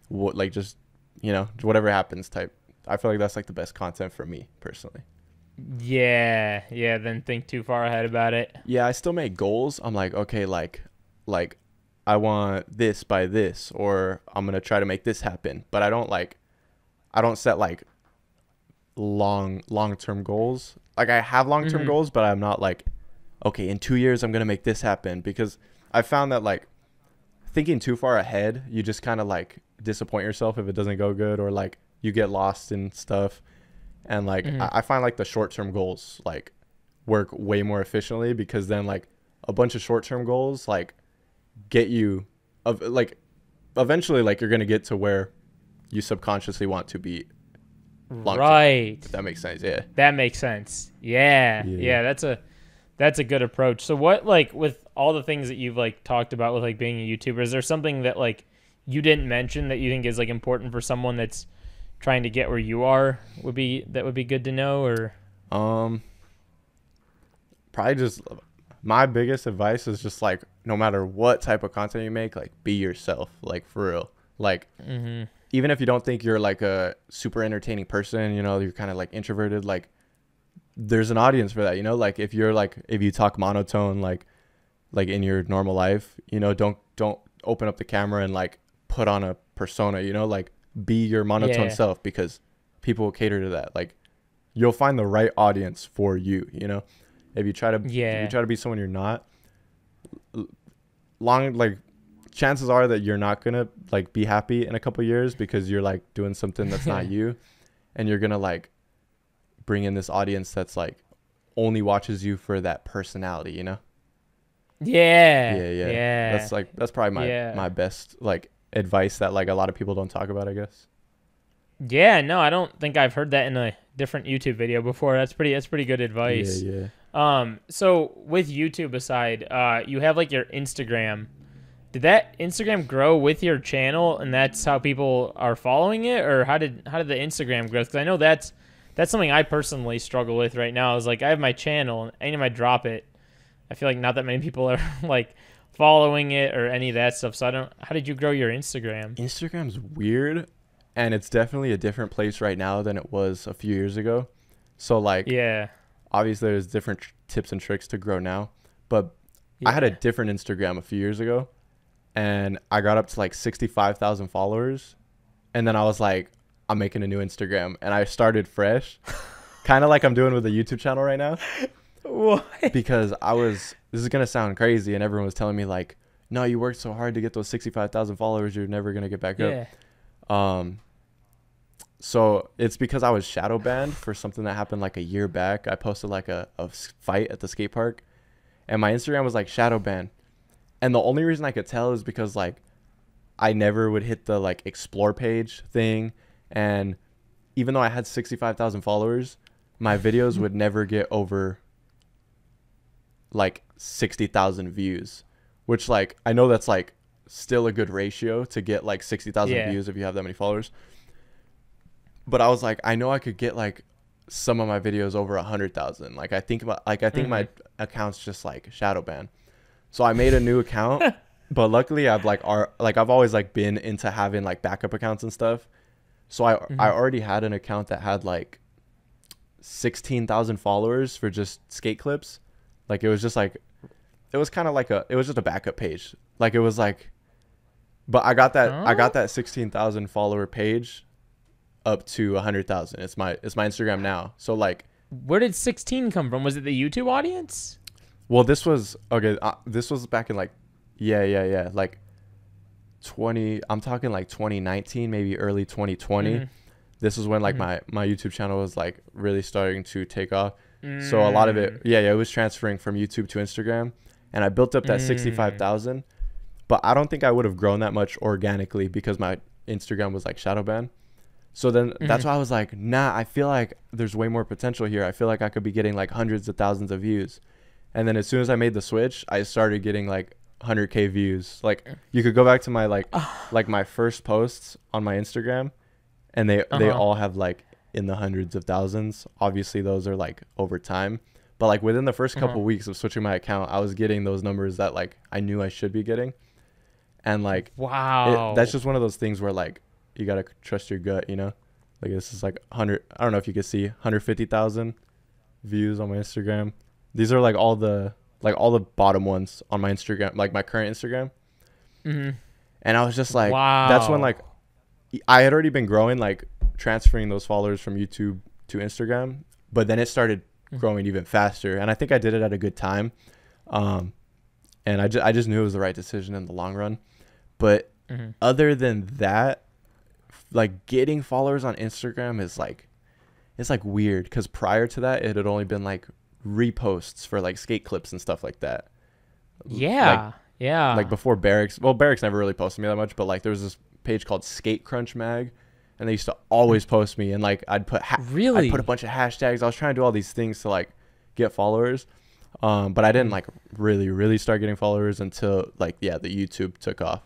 what like just, you know, whatever happens type. I feel like that's like the best content for me personally.
Yeah. Then think too far ahead about it.
Yeah, I still make goals. I'm like, okay, like I want this by this, or I'm gonna try to make this happen. But I don't set like long-term goals. Like I have long-term goals, but I'm not like, okay, in 2 years I'm gonna make this happen, because I found that like thinking too far ahead, you just kind of like disappoint yourself if it doesn't go good, or like you get lost in stuff. And like I find like the short-term goals like work way more efficiently, because then like a bunch of short-term goals like get you like eventually like you're gonna get to where you subconsciously want to be long-term. Right. If that makes sense. Yeah.
That makes sense. Yeah. That's a good approach. So what, like with all the things that you've like talked about with like being a YouTuber, is there something that like you didn't mention that you think is like important for someone that's trying to get where you are, would be good to know? Or
probably just my biggest advice is just like, no matter what type of content you make, like be yourself, like for real. Like even if you don't think you're like a super entertaining person, you know, you're kind of like introverted, like there's an audience for that, you know. Like if you talk monotone like in your normal life, you know, don't open up the camera and like put on a persona, you know, like be your monotone self, because people will cater to that. Like you'll find the right audience for you, you know. If you try to be someone you're not, chances are that you're not gonna like be happy in a couple years because you're like doing something that's not you, and you're gonna like bring in this audience that's like only watches you for that personality, you know?
Yeah.
That's probably my best like advice that like a lot of people don't talk about, I guess.
Yeah, no, I don't think I've heard that in a different YouTube video before. That's pretty good advice.
Yeah.
So with YouTube aside, you have like your Instagram. Did that Instagram grow with your channel, and that's how people are following it, or how did the Instagram grow? Because I know that's something I personally struggle with right now. Is like I have my channel, and anytime I drop it, I feel like not that many people are like following it or any of that stuff. So I don't. How did you grow your Instagram?
Instagram's weird, and it's definitely a different place right now than it was a few years ago. So like,
yeah,
obviously there's different tips and tricks to grow now, but I had a different Instagram a few years ago. And I got up to like 65,000 followers. And then I was like, I'm making a new Instagram. And I started fresh. Kind of like I'm doing with the YouTube channel right now.
What?
Because this is going to sound crazy. And everyone was telling me like, no, you worked so hard to get those 65,000 followers. You're never going to get back up. So it's because I was shadow banned for something that happened like a year back. I posted like a fight at the skate park. And my Instagram was like shadow banned. And the only reason I could tell is because like I never would hit the like explore page thing, and even though I had 65,000 followers, my videos would never get over like 60,000 views, which like I know that's like still a good ratio to get like 60,000 views if you have that many followers. But I was like, I know I could get like some of my videos over 100,000. Like I think my account's just like shadow ban. So I made a new account, but luckily I've always like been into having like backup accounts and stuff. So I already had an account that had like 16,000 followers for just skate clips. Like it was just like, it was kind of like it was just a backup page. Like it was like, but I got that 16,000 follower page up to 100,000. It's my Instagram now. So like,
where did 16 come from? Was it the YouTube audience?
Well, this was this was back in like, like 20. I'm talking like 2019, maybe early 2020. This is when like my YouTube channel was like really starting to take off. So a lot of it, it was transferring from YouTube to Instagram, and I built up that 65,000. But I don't think I would have grown that much organically because my Instagram was like shadow banned. So then that's why I was like, nah, I feel like there's way more potential here. I feel like I could be getting like hundreds of thousands of views. And then as soon as I made the switch, I started getting like 100K views. Like you could go back to my like my first posts on my Instagram, and they all have like in the hundreds of thousands. Obviously those are like over time, but like within the first couple weeks of switching my account, I was getting those numbers that like I knew I should be getting. And like,
wow,
that's just one of those things where like you gotta trust your gut, you know. Like this is like 100. I don't know if you could see 150,000 views on my Instagram. These are like all the bottom ones on my Instagram, like my current Instagram. And I was just like, wow. That's when like I had already been growing, like transferring those followers from YouTube to Instagram, but then it started growing even faster. And I think I did it at a good time. And I just knew it was the right decision in the long run. But other than that, like getting followers on Instagram is like, it's like weird because prior to that, it had only been like reposts for like skate clips and stuff like that. Like before Barracks never really posted me that much, but like there was this page called Skate Crunch Mag, and they used to always post me, and like I'd put I'd put a bunch of hashtags. I was trying to do all these things to like get followers, but I didn't like really start getting followers until like the YouTube took off.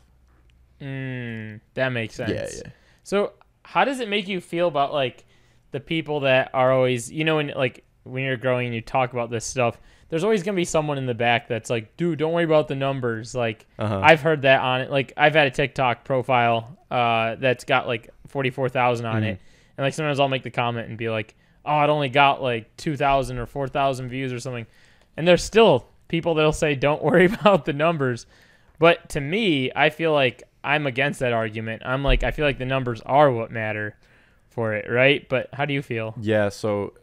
That makes sense.
Yeah.
So how does it make you feel about like the people that are always, you know, when you're growing and you talk about this stuff, there's always going to be someone in the back that's like, dude, don't worry about the numbers. Like, I've heard that on it. Like, I've had a TikTok profile that's got like 44,000 on it. And like sometimes I'll make the comment and be like, oh, it only got like 2,000 or 4,000 views or something. And there's still people that'll say, don't worry about the numbers. But to me, I feel like I'm against that argument. I'm like, I feel like the numbers are what matter for it, right? But how do you feel?
Yeah, so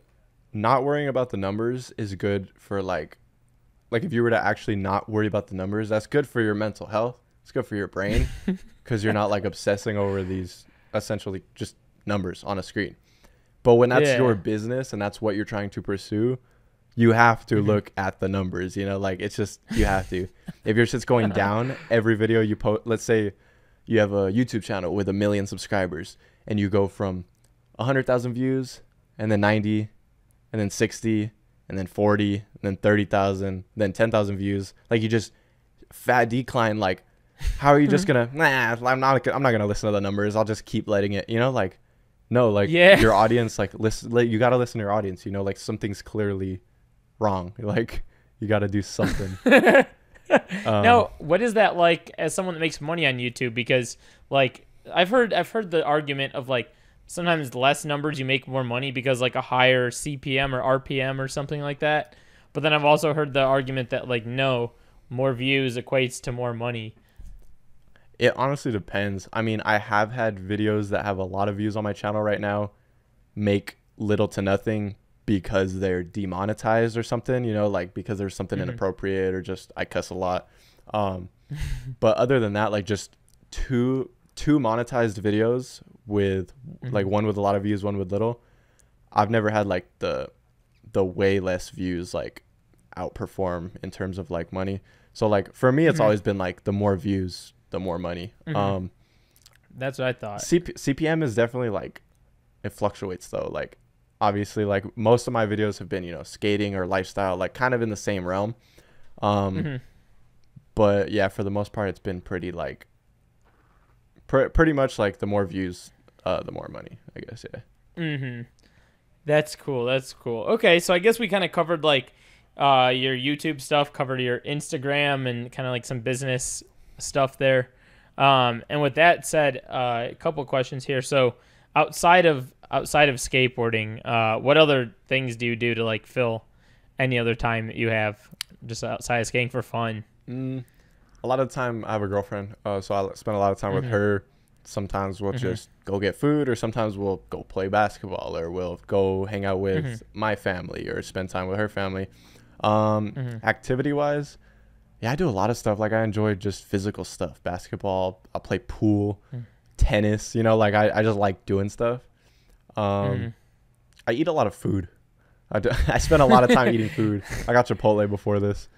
not worrying about the numbers is good for like if you were to actually not worry about the numbers, that's good for your mental health. It's good for your brain because you're not like obsessing over these essentially just numbers on a screen. But when that's your business and that's what you're trying to pursue, you have to look at the numbers, you know, like it's just, you have to. If your shit's going down, every video you post, let's say you have a YouTube channel with 1 million subscribers and you go from 100,000 views and then 90 and then 60 and then 40 and then 30,000, then 10,000 views. Like you just fat decline. Like, how are you just gonna, I'm not gonna listen to the numbers. I'll just keep letting it, you know, like, no, like your audience, like listen, like, you got to listen to your audience, you know, like something's clearly wrong. Like you got to do something.
Now, what is that like as someone that makes money on YouTube? Because like I've heard the argument of like sometimes less numbers you make more money because like a higher CPM or RPM or something like that. But then I've also heard the argument that like no, more views equates to more money.
It honestly depends. I mean, I have had videos that have a lot of views on my channel right now make little to nothing because they're demonetized or something, you know, like because there's something inappropriate or just I cuss a lot. But other than that, like just two monetized videos with like one with a lot of views, one with little. I've never had like the way less views like outperform in terms of like money. So like for me, it's always been like the more views, the more money.
That's what I thought.
CPM is definitely like, it fluctuates though. Like obviously like most of my videos have been, you know, skating or lifestyle, like kind of in the same realm. But yeah, for the most part, it's been pretty like pretty much like the more views, the more money, I guess. Yeah.
That's cool. That's cool. Okay. So I guess we kind of covered like your YouTube stuff, covered your Instagram and kind of like some business stuff there. And with that said, a couple of questions here. So outside of skateboarding, what other things do you do to like fill any other time that you have just outside of skating for fun?
A lot of the time I have a girlfriend, so I spend a lot of time with her. Sometimes we'll just go get food, or sometimes we'll go play basketball, or we'll go hang out with my family or spend time with her family. Activity wise, yeah, I do a lot of stuff. Like I enjoy just physical stuff, basketball. I'll play pool, tennis, you know, like I just like doing stuff. I eat a lot of food. I spend a lot of time eating food. I got Chipotle before this.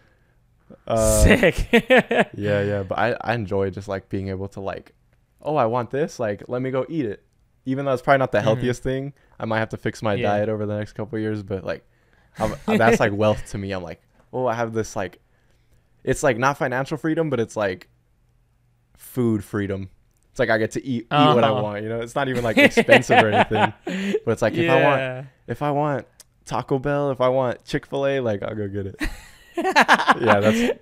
Sick.
yeah, but I enjoy just like being able to like, oh, I want this, like let me go eat it. Even though it's probably not the healthiest thing, I might have to fix my diet over the next couple of years, but like that's like wealth to me. I'm like, oh, I have this, like, it's like not financial freedom, but it's like food freedom. It's like I get to eat what I want, you know. It's not even like expensive or anything, but it's like if I want Taco Bell, if I want Chick-fil-A, like I'll go get it.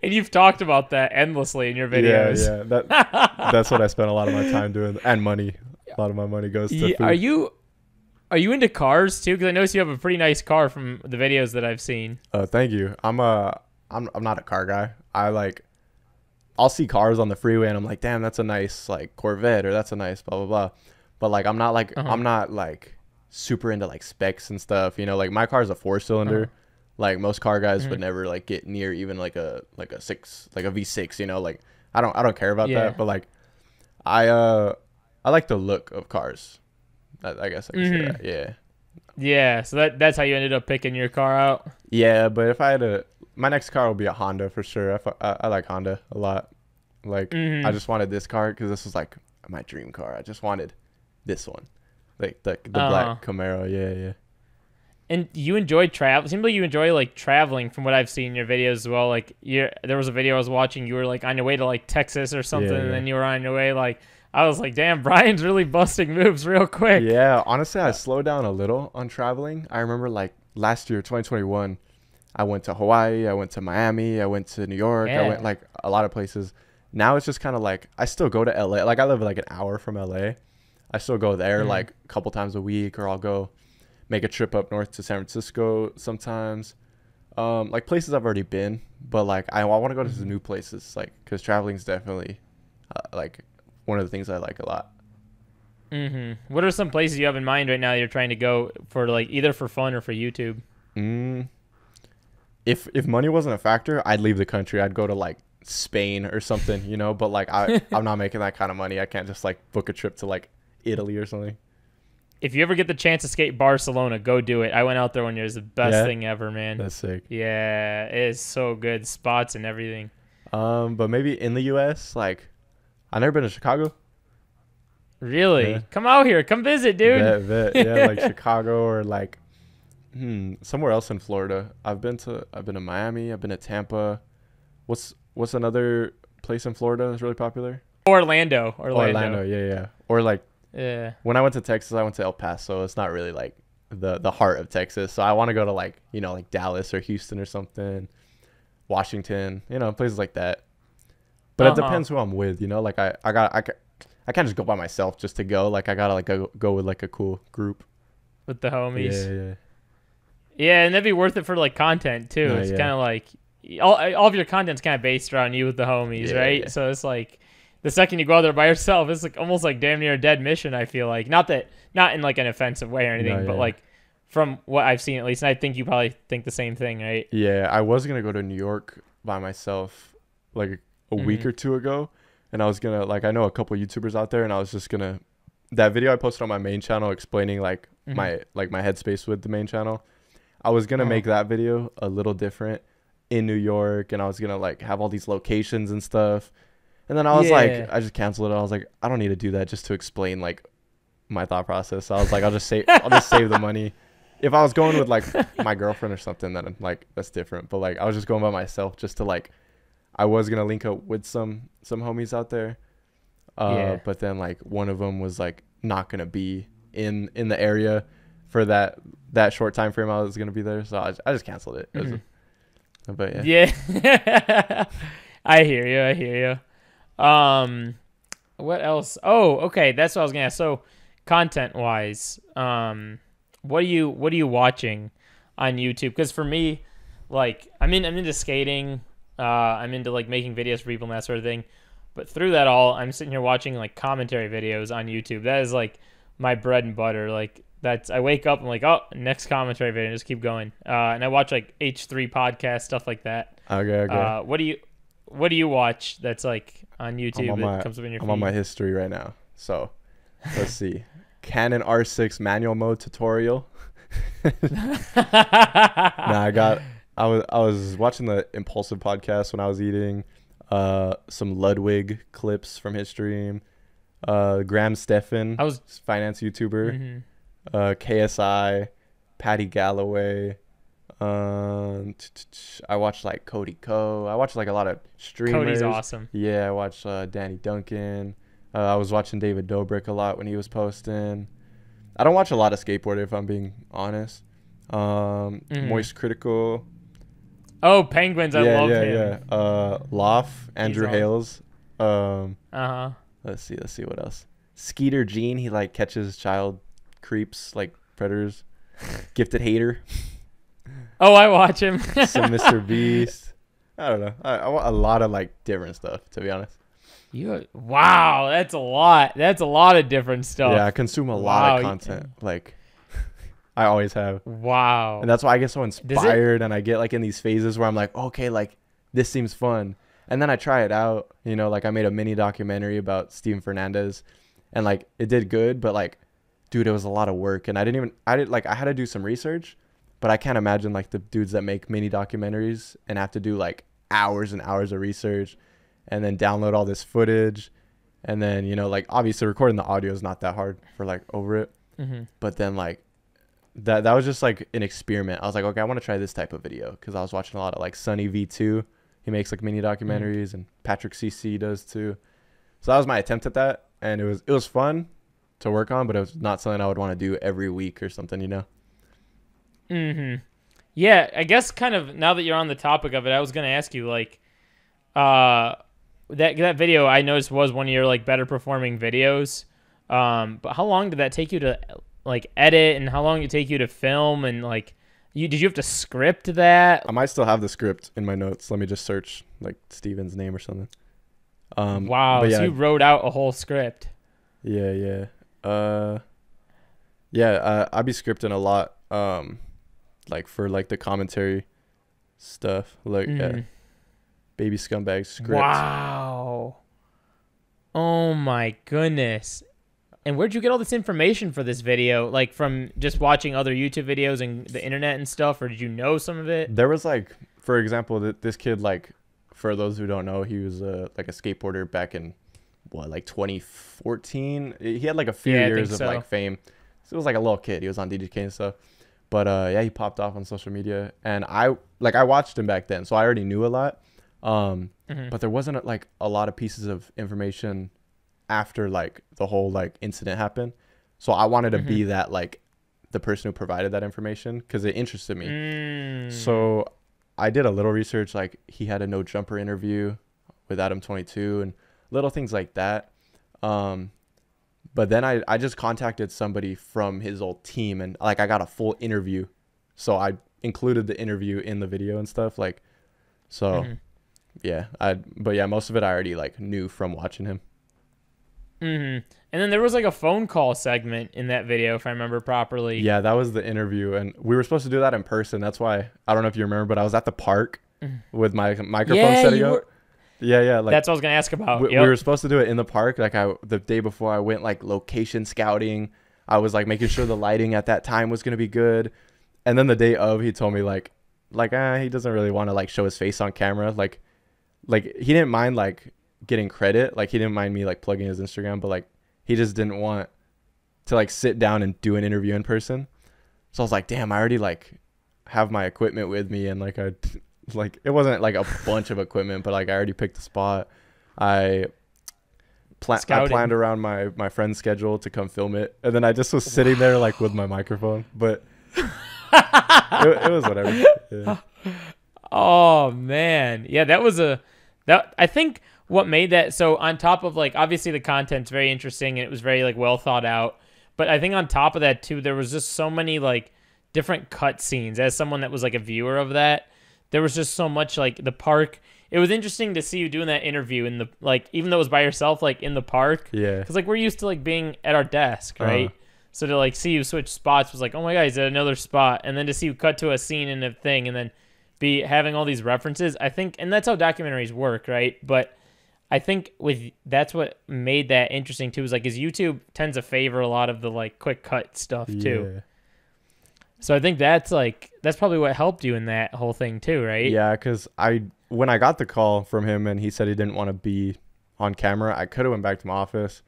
And you've talked about that endlessly in your videos.
That's what I spend a lot of my time doing, and money. A lot of my money goes to food.
Are you into cars too? Because I noticed you have a pretty nice car from the videos that I've seen.
Thank you. I'm not a car guy. I'll see cars on the freeway and I'm like, damn, that's a nice like Corvette, or that's a nice blah blah blah. But like I'm not like super into like specs and stuff, you know. Like my car's a 4-cylinder. Like most car guys would never like get near even like a V6, you know. Like I don't care about that, but like I like the look of cars. I guess I can say that. Yeah.
Yeah, so that's how you ended up picking your car out?
Yeah, but if I had my next car will be a Honda for sure. I like Honda a lot. Like I just wanted this car because this was like my dream car. I just wanted this one, like the black Camaro. Yeah.
And you enjoy travel. Seems like you enjoy like traveling from what I've seen in your videos as well. Like there was a video I was watching. You were like on your way to like Texas or something, and then you were on your way like. I was like, damn, Bryan's really busting moves real quick.
Yeah, honestly, I slowed down a little on traveling. I remember like last year, 2021, I went to Hawaii, I went to Miami, I went to New York, I went like a lot of places. Now it's just kind of like I still go to LA. Like I live like an hour from LA. I still go there like a couple times a week, or I'll go make a trip up north to San Francisco sometimes. Like places I've already been, but like I want to go to some new places, like because traveling is definitely like one of the things I like a lot.
What are some places you have in mind right now that you're trying to go for, like either for fun or for YouTube?
If money wasn't a factor, I'd leave the country. I'd go to like Spain or something, you know, but like I'm not making that kind of money. I can't just like book a trip to like Italy or something.
If you ever get the chance to skate Barcelona, go do it. I went out there one year. It's the best thing ever, man.
That's sick.
Yeah, it is so good. Spots and everything.
But maybe in the US, like I've never been to Chicago.
Really?
Yeah.
Come out here. Come visit, dude.
Yeah, like Chicago or like somewhere else in Florida. I've been to Miami, I've been to Tampa. What's another place in Florida that's really popular?
Orlando,
yeah. Or like when I went to Texas, I went to El Paso. It's not really like the heart of Texas. So I want to go to like, you know, like Dallas or Houston or something. Washington, you know, places like that. But it depends who I'm with, you know? Like I can't just go by myself just to go. Like I got to like go with like a cool group
with the homies.
Yeah.
Yeah, and that'd be worth it for like content too.
No,
it's kind of like all of your content's kind of based around you with the homies, right?
Yeah.
So it's like the second you go out there by yourself, it's like almost like damn near a dead mission. I feel like not in like an offensive way or anything, but like from what I've seen at least, and I think you probably think the same thing, right?
Yeah, I was gonna go to New York by myself like a week or two ago, and I was gonna like I know a couple YouTubers out there, and I was just gonna that video I posted on my main channel explaining like my headspace with the main channel. I was gonna make that video a little different in New York, and I was gonna like have all these locations and stuff. And then I was like, I just canceled it. I was like, I don't need to do that just to explain like my thought process. So I was like, I'll just save the money. If I was going with like my girlfriend or something, then like that's different. But like I was just going by myself just to like I was gonna link up with some homies out there. But then like one of them was like not gonna be in the area for that short time frame I was gonna be there. So I just canceled it. But
yeah. I hear you. What else? Oh, okay. That's what I was gonna ask. So, content wise, what are you watching on YouTube? Because for me, like, I'm into skating. I'm into like making videos for people and that sort of thing. But through that all, I'm sitting here watching like commentary videos on YouTube. That is like my bread and butter. Like I wake up and like, oh, next commentary video, and just keep going. And I watch like H3 podcast stuff like that.
Okay.
What do you watch that's like on YouTube that comes up in your feed?
I'm on my history right now. So let's see. Canon R6 manual mode tutorial. I was watching the Impulsive podcast when I was eating. Some Ludwig clips from his stream. Graham Stephan, finance YouTuber. KSI, Patty Galloway. I watched like Cody Ko. I watched like a lot of streamers.
Cody's awesome.
Yeah, I watched Danny Duncan. I was watching David Dobrik a lot when he was posting. I don't watch a lot of skateboarding if I'm being honest. Moist Critical.
Oh, Penguins! I love him.
Yeah. Loft, Andrew Hales. Let's see what else. Skeeter Gene. He like catches child creeps like predators. Gifted Hater.
Oh, I watch him.
Some Mr. Beast. I don't know. I want a lot of like different stuff, to be honest.
Wow, that's a lot. That's a lot of different stuff.
Yeah, I consume a lot of content. Like I always have.
Wow.
And that's why I get so inspired, and I get like in these phases where I'm like, okay, like this seems fun. And then I try it out. You know, like I made a mini documentary about Steven Fernandez, and like it did good, but like, dude, it was a lot of work, and I had to do some research. But I can't imagine like the dudes that make mini documentaries and have to do like hours and hours of research and then download all this footage. And then, you know, like obviously recording the audio is not that hard for like over it. But then like that was just like an experiment. I was like, okay, I want to try this type of video because I was watching a lot of like Sunny V2. He makes like mini documentaries and Patrick CC does too. So that was my attempt at that. And it was fun to work on, but it was not something I would want to do every week or something, you know?
Yeah, I guess kind of now that you're on the topic of it, I was going to ask you like that video I noticed was one of your like better performing videos. But how long did that take you to like edit, and how long did it take you to film, and like did you have to script that?
I might still have the script in my notes. Let me just search like Steven's name or something.
Wow, so you wrote out a whole script.
Yeah. I'd be scripting a lot. Like for like the commentary stuff, like but Baby Scumbag script.
Wow. Oh my goodness. And where'd you get all this information for this video? Like from just watching other YouTube videos and the internet and stuff, or did you know some of it?
There was like, for example, this kid, like, for those who don't know, he was like a skateboarder back in like 2014. He had like a few years of like fame. So it was like a little kid. He was on DJK and stuff. But yeah, he popped off on social media, and I watched him back then, so I already knew a lot. But there wasn't like a lot of pieces of information after like the whole like incident happened. So I wanted to be that, like, the person who provided that information, because it interested me. So I did a little research. Like, he had a No Jumper interview with Adam 22 and little things like that. But then I just contacted somebody from his old team, and like I got a full interview. So I included the interview in the video and stuff, like, so yeah. But yeah, most of it I already like knew from watching him.
And then there was like a phone call segment in that video, if I remember properly.
Yeah, that was the interview, and we were supposed to do that in person. That's why, I don't know if you remember, but I was at the park with my microphone setting up. Yeah, like,
that's what I was gonna ask about.
We were supposed to do it in the park. Like, the day before, I went like location scouting. I was like making sure the lighting at that time was gonna be good. And then the day of, he told me like he doesn't really want to like show his face on camera. Like he didn't mind like getting credit. Like, he didn't mind me like plugging his Instagram, but like he just didn't want to like sit down and do an interview in person. So I was like, damn, I already like have my equipment with me, and like it wasn't like a bunch of equipment, but like I already picked the spot. I planned around my friend's schedule to come film it, and then I just was sitting there like with my microphone, but it was whatever. Yeah.
Oh man, yeah, that I think what made that, so on top of like, obviously the content's very interesting and it was very like well thought out, but I think on top of that too, there was just so many like different cut scenes. As someone that was like a viewer of that, there was just so much, like, the park. It was interesting to see you doing that interview in the, like, even though it was by yourself, like, in the park. Yeah. Because, like, we're used to, like, being at our desk, right? So to, like, see you switch spots was like, oh, my God, he's at another spot. And then to see you cut to a scene and a thing and then be having all these references, I think, and that's how documentaries work, right? But I think that's what made that interesting, too, is, like, his YouTube tends to favor a lot of the, like, quick cut stuff, too. Yeah. So I think that's probably what helped you in that whole thing too, right? Yeah, because when I got the call from him and he said he didn't want to be on camera, I could have went back to my office,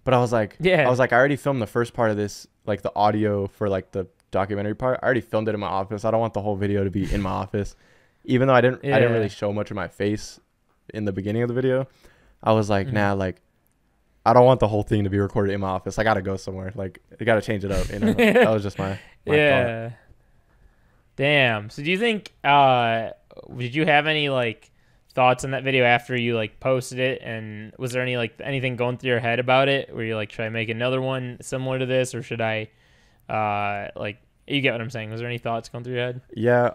but I was like, I already filmed the first part of this, like the audio for like the documentary part. I already filmed it in my office. I don't want the whole video to be in my office, even though I didn't really show much of my face in the beginning of the video. I was like, nah, like, I don't want the whole thing to be recorded in my office. I gotta go somewhere. Like, I gotta change it up. You know, that was just my thought. Damn. So do you think did you have any like thoughts on that video after you like posted it, and was there any like anything going through your head about it? Were you like, should I make another one similar to this, or should I like, you get what I'm saying? Was there any thoughts going through your head?
Yeah.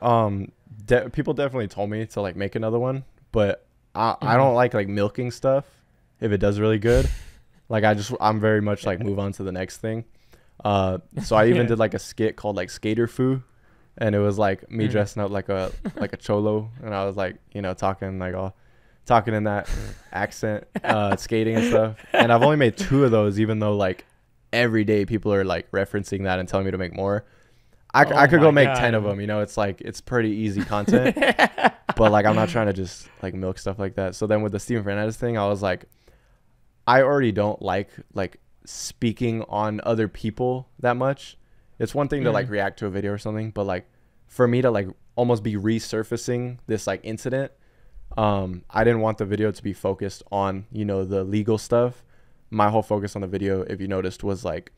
People definitely told me to like make another one, but I don't like milking stuff if it does really good. Like, I'm very much like move on to the next thing. So I even did like a skit called like Skater Foo, and it was like me dressing up like a cholo, and I was like, you know, talking in that accent, skating and stuff. And I've only made 2 of those, even though like every day people are like referencing that and telling me to make more. I could go make 10 of them, you know. It's like, it's pretty easy content. But like, I'm not trying to just like milk stuff like that. So then with the Steven Fernandez thing, I was like, I already don't like speaking on other people that much. It's one thing to like react to a video or something, but like for me to like almost be resurfacing this like incident, I didn't want the video to be focused on, you know, the legal stuff. My whole focus on the video, if you noticed, was like,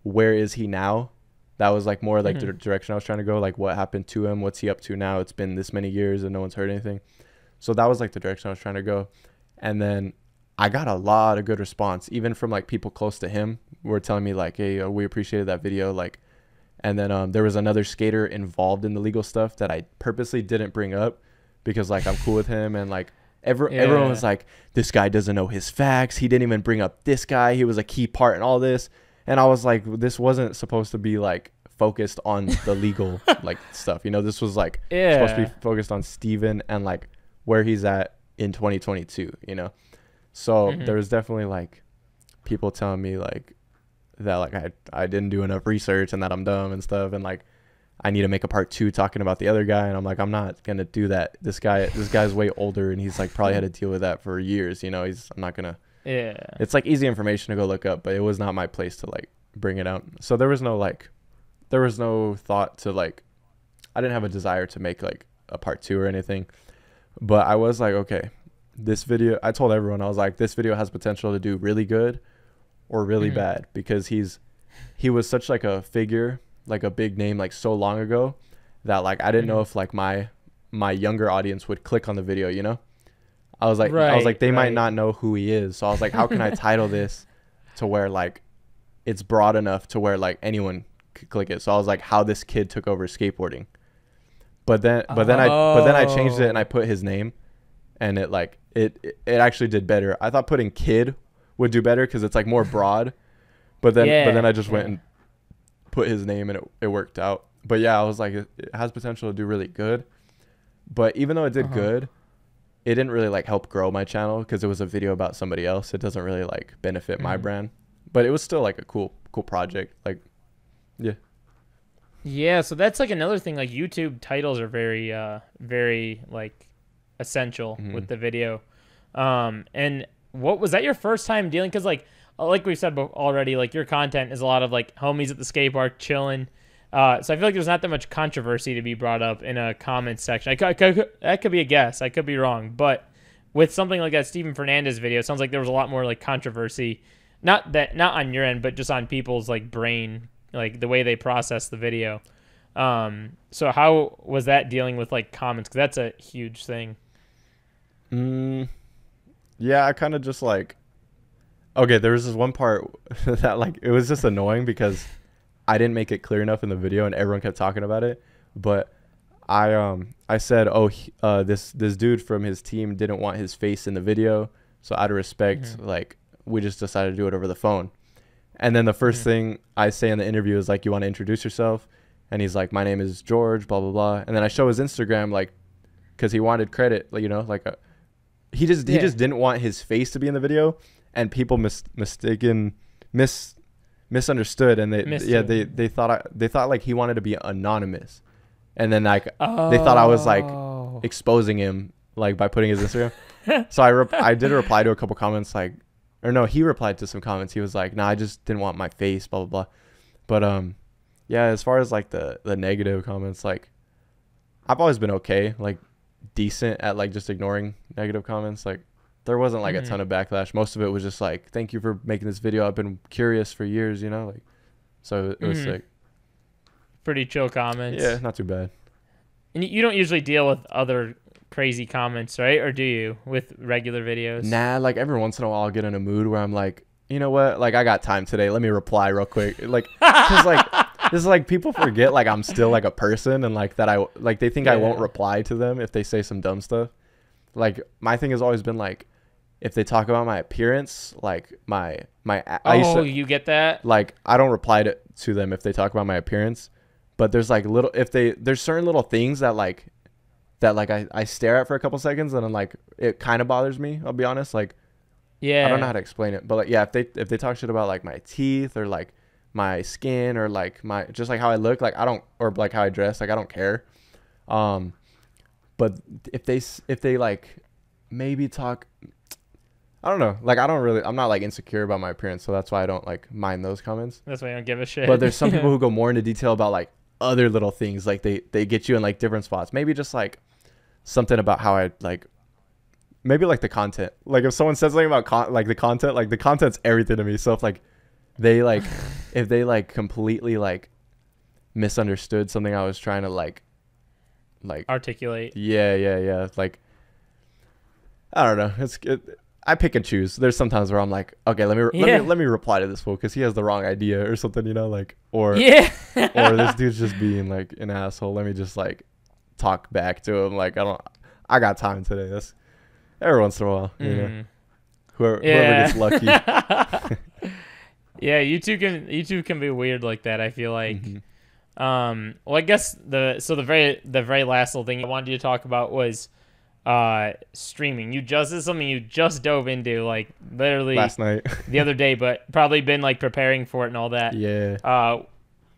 where is he now? That was like more like the direction I was trying to go. Like, what happened to him? What's he up to now? It's been this many years and no one's heard anything. So that was like the direction I was trying to go. And then I got a lot of good response, even from like people close to him were telling me like, hey, we appreciated that video. Like, and then there was another skater involved in the legal stuff that I purposely didn't bring up because like I'm cool with him, and like everyone was like, this guy doesn't know his facts. He didn't even bring up this guy. He was a key part in all this. And I was like, this wasn't supposed to be like focused on the legal like stuff. You know, this was like supposed to be focused on Steven and like where he's at in 2022, you know? So
Mhm.
there was definitely like people telling me like that like I didn't do enough research and that I'm dumb and stuff, and like I need to make a part 2 talking about the other guy, and I'm like, I'm not gonna do that. This guy's way older, and he's like probably had to deal with that for years, you know. I'm not gonna.
Yeah.
It's like easy information to go look up, but it was not my place to like bring it out. So there was no thought to like, I didn't have a desire to make like a part 2 or anything, but I was like, okay, this video, I told everyone, I was like, this video has potential to do really good or really bad, because he was such like a figure, like a big name, like so long ago, that like I didn't know if like my younger audience would click on the video, you know. I was like they might not know who he is, so I was like, how can I title this to where like it's broad enough to where like anyone could click it. So I was like, how this kid took over skateboarding. But then I changed it and I put his name, and it like it actually did better. I thought putting kid would do better because it's like more broad, but then I just went and put his name, and it worked out. But yeah, I was like, it has potential to do really good, but even though it did good, it didn't really like help grow my channel because it was a video about somebody else. It doesn't really like benefit my brand, but it was still like a cool project. Like,
yeah, so that's like another thing. Like YouTube titles are very very like essential with the video. And what was that your first time dealing? Because like we said already, like your content is a lot of like homies at the skate park chilling. So I feel like there's not that much controversy to be brought up in a comment section. That could be a guess. I could be wrong. But with something like that Steven Fernandez video, it sounds like there was a lot more like controversy. Not on your end, but just on people's like brain, like the way they process the video. So how was that dealing with like comments? Because that's a huge thing.
Yeah, I kind of just like, okay, there was this one part that like it was just annoying because I didn't make it clear enough in the video, and everyone kept talking about it. But I said, this dude from his team didn't want his face in the video, so out of respect, like we just decided to do it over the phone. And then the first thing I say in the interview is like, you want to introduce yourself? And he's like, my name is George, blah blah blah. And then I show his Instagram, like, because he wanted credit, like, you know, like he just didn't want his face to be in the video, and people misunderstood, and they thought like he wanted to be anonymous, and then like they thought I was like exposing him like by putting his Instagram. So I did reply to a couple comments, like, or no, he replied to some comments. He was like, nah, I just didn't want my face, blah blah blah. But yeah, as far as like the negative comments, like I've always been okay, like decent at like just ignoring negative comments. Like there wasn't like a ton of backlash. Most of it was just like, thank you for making this video, I've been curious for years, you know, like, so it was like
pretty chill comments.
Yeah, not too bad.
And you don't usually deal with other crazy comments, right? Or do you with regular videos?
Nah, like every once in a while I'll get in a mood where I'm like, you know what, like I got time today, let me reply real quick. Like, cause like this is like people forget like I'm still like a person, and like that I like they think I won't reply to them if they say some dumb stuff. Like my thing has always been like, if they talk about my appearance, like
you get that?
Like I don't reply to them if they talk about my appearance, but there's like there's certain little things that I stare at for a couple seconds, and then like it kind of bothers me, I'll be honest. Like, yeah, I don't know how to explain it, but like, yeah, if they talk shit about like my teeth or like my skin or like my just like how I look, like I don't, or like how I dress, like I don't care. But if they like maybe talk, I don't know, like I'm not like insecure about my appearance, so that's why I don't like mind those comments.
That's why I don't give a shit.
But there's some people who go more into detail about like other little things, like they get you in like different spots. Maybe just like something about how I like, maybe like the content. Like if someone says something about the content, like the content's everything to me. So if like they like if they like completely like misunderstood something I was trying to like
articulate.
Yeah. Like I don't know. I pick and choose. There's sometimes where I'm like, okay, let me reply to this fool because he has the wrong idea or something, you know, like or this dude's just being like an asshole. Let me just like talk back to him. Like I got time today. That's every once in a while, you know. Whoever gets lucky.
Yeah, YouTube can be weird like that, I feel like. Well, I guess the very last little thing I wanted you to talk about was streaming. This is something you just dove into, like literally
last night,
the other day, but probably been like preparing for it and all that.
Yeah.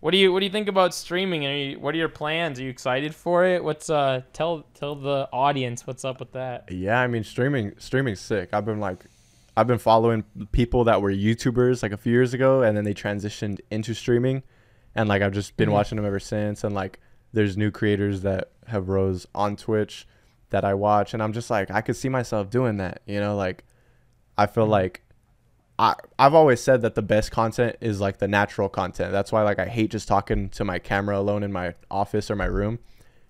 What do you think about streaming? What are your plans? Are you excited for it? What's tell the audience what's up with that?
Yeah, I mean streaming's sick. I've been following people that were YouTubers like a few years ago, and then they transitioned into streaming, and like I've just been watching them ever since. And like there's new creators that have rose on Twitch that I watch, and I'm just like, I could see myself doing that, you know. Like I feel like I've always said that the best content is like the natural content. That's why like I hate just talking to my camera alone in my office or my room,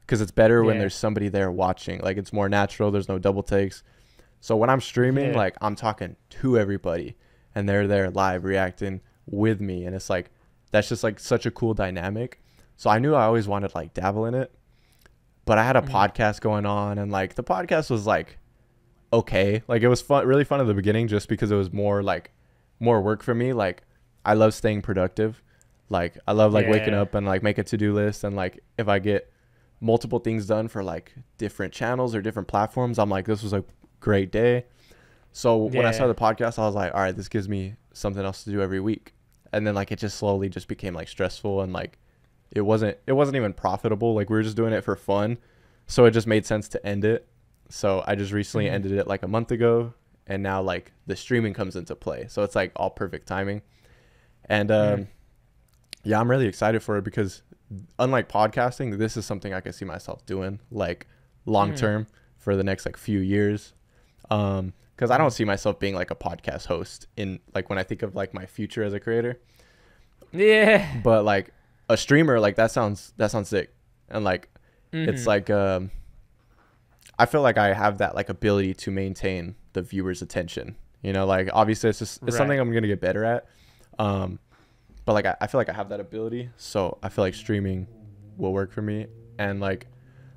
because it's better when there's somebody there watching. Like it's more natural, there's no double takes. So when I'm streaming, like I'm talking to everybody and they're there live reacting with me, and it's like that's just like such a cool dynamic. So I knew I always wanted to like dabble in it. But I had a podcast going on, and like the podcast was like okay. Like it was fun, really fun at the beginning, just because it was more work for me. Like I love staying productive. Like I love like waking up and like make a to-do list, and like if I get multiple things done for like different channels or different platforms, I'm like, this was a great day. So when I started the podcast, I was like, all right, this gives me something else to do every week. And then like it just slowly just became like stressful, and like it wasn't even profitable. Like we were just doing it for fun, so it just made sense to end it. So I just recently ended it like a month ago, and now like the streaming comes into play, so it's like all perfect timing. And yeah, I'm really excited for it, because unlike podcasting, this is something I can see myself doing like long term for the next like few years, because I don't see myself being like a podcast host in like when I think of like my future as a creator. But like a streamer, like that sounds sick. And like it's like I feel like I have that like ability to maintain the viewer's attention, you know. Like obviously it's something I'm gonna get better at, but like I feel like I have that ability, so I feel like streaming will work for me. And like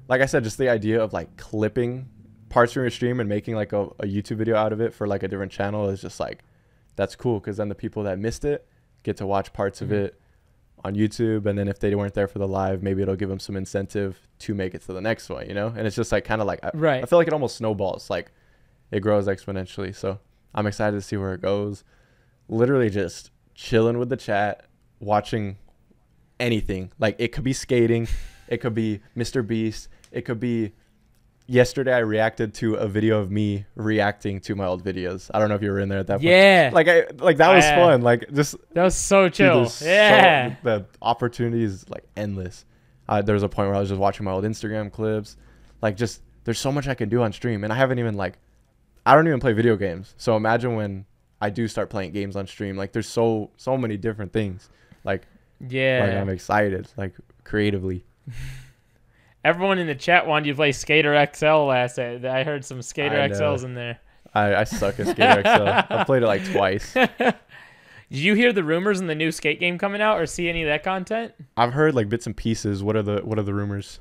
I said, just the idea of like clipping parts from your stream and making like a YouTube video out of it for like a different channel is just like, that's cool, because then the people that missed it get to watch parts of it on YouTube, and then if they weren't there for the live, maybe it'll give them some incentive to make it to the next one, you know. And it's just like kind of like I feel like it almost snowballs, like it grows exponentially. So I'm excited to see where it goes. Literally just chilling with the chat, watching anything. Like it could be skating, it could be Mr. Beast, it could be yesterday I reacted to a video of me reacting to my old videos. I don't know if you were in there at that point. Like that was fun. Like just
that was so chill.
The opportunity is like endless. There was a point where I was just watching my old Instagram clips. Like just there's so much I can do on stream, and I haven't even like I don't even play video games. So imagine when I do start playing games on stream. Like there's so many different things. Like I'm excited like creatively.
Everyone in the chat wanted you to play Skater XL last night. I heard some Skater XLs in there.
I suck at Skater XL. I played it like twice.
Did you hear the rumors in the new skate game coming out, or see any of that content?
I've heard like bits and pieces. What are the rumors?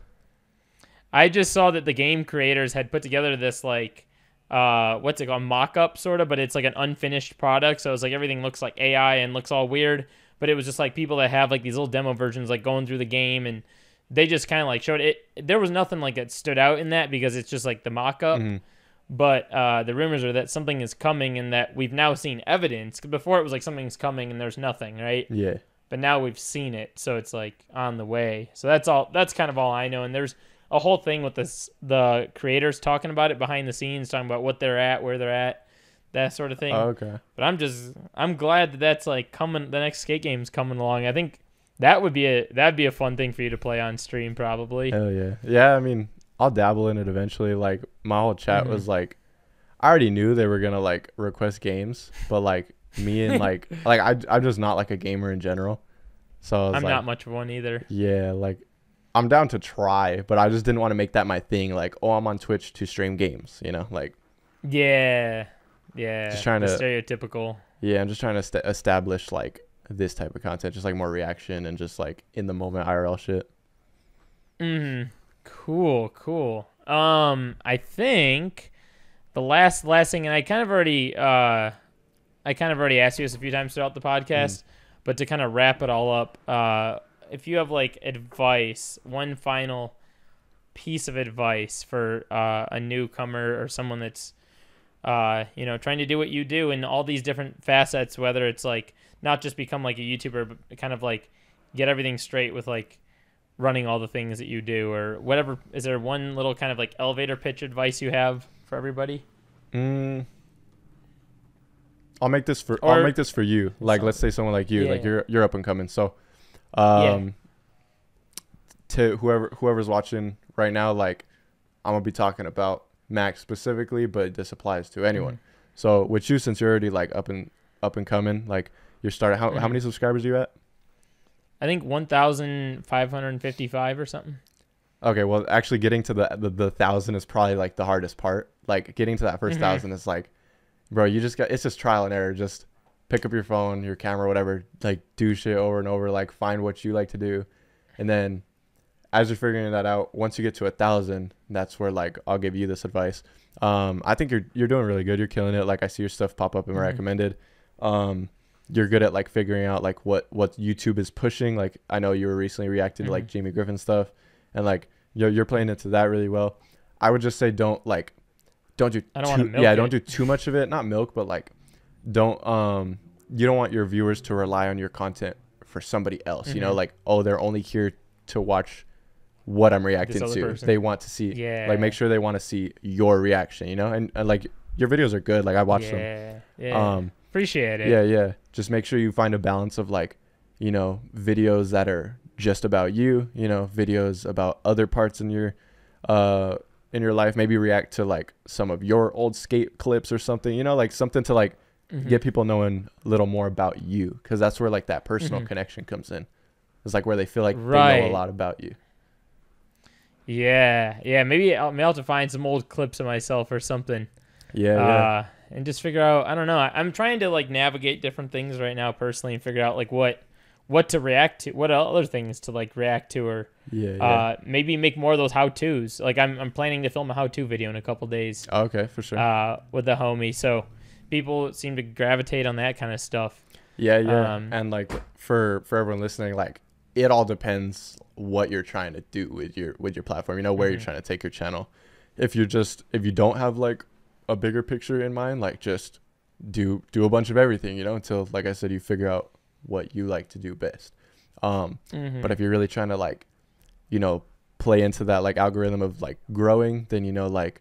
I just saw that the game creators had put together this like what's it called, mock-up sort of, but it's like an unfinished product. So it's like everything looks like AI and looks all weird, but it was just like people that have like these little demo versions like going through the game, and they just kind of like showed it. There was nothing like that stood out in that, because it's just like the mock-up. But the rumors are that something is coming, and that we've now seen evidence. Before it was like something's coming and there's nothing, right?
Yeah.
But now we've seen it, so it's like on the way. So that's kind of all I know. And there's a whole thing with the creators talking about it behind the scenes, talking about what they're at, where they're at, that sort of thing.
Oh, okay.
But I'm glad that that's like coming. The next skate game's coming along. I think that'd be a fun thing for you to play on stream, probably.
Hell yeah. Yeah, I mean, I'll dabble in it eventually. Like my whole chat was like, I already knew they were gonna like request games, but like me and like I'm just not like a gamer in general. So I'm
not much of one either.
Yeah, like I'm down to try, but I just didn't want to make that my thing. Like, oh, I'm on Twitch to stream games, you know, like.
Yeah.
Just trying to
stereotypical.
Yeah, I'm just trying to establish like this type of content, just like more reaction and just like in the moment IRL shit.
Cool. I think the last thing, and I kind of already asked you this a few times throughout the podcast, but to kind of wrap it all up, if you have like advice, one final piece of advice for a newcomer or someone that's trying to do what you do in all these different facets, whether it's like not just become like a YouTuber, but kind of like get everything straight with like running all the things that you do or whatever. Is there one little kind of like elevator pitch advice you have for everybody?
I'll make this for you. Like, let's say someone like you, like you're up and coming. So, to whoever's watching right now, like I'm gonna be talking about Max specifically, but this applies to anyone. So with you, since you're already like up and coming, like you're starting. How many subscribers are you at?
I think 1,555 or something.
Okay, well, actually getting to the 1,000 is probably like the hardest part. Like getting to that first 1,000 is like, bro, it's just trial and error. Just pick up your phone, your camera, whatever, like do shit over and over, like find what you like to do. And then as you're figuring that out, once you get to 1,000, that's where like I'll give you this advice. I think you're doing really good. You're killing it. Like I see your stuff pop up in recommended. You're good at like figuring out like what YouTube is pushing. Like I know you were recently reacting to like Jamie Griffin stuff, and like you're playing into that really well. I would just say don't do too much of it. Not milk, but like you don't want your viewers to rely on your content for somebody else. You know, like, oh, they're only here to watch what I'm reacting to. Person. They want to see like make sure they want to see your reaction, you know, and like your videos are good. Like I watch them.
Appreciate it.
Yeah. Just make sure you find a balance of like, you know, videos that are just about you, you know, videos about other parts in your life. Maybe react to like some of your old skate clips or something, you know, like something to like get people knowing a little more about you, because that's where like that personal connection comes in. It's like where they feel like they know a lot about you.
Yeah. Maybe I'll have to find some old clips of myself or something.
Yeah.
And just figure out, I don't know. I'm trying to like navigate different things right now personally and figure out like what to react to, what other things to like react to, or maybe make more of those how-tos. Like I'm planning to film a how-to video in a couple days.
Okay, for sure.
With the homie. So people seem to gravitate on that kind of stuff.
Yeah. And like for everyone listening, like it all depends what you're trying to do with your platform, you know, where you're trying to take your channel. If you don't have like a bigger picture in mind, like just do a bunch of everything, you know, until, like I said, you figure out what you like to do best. But if you're really trying to like, you know, play into that like algorithm of like growing, then, you know, like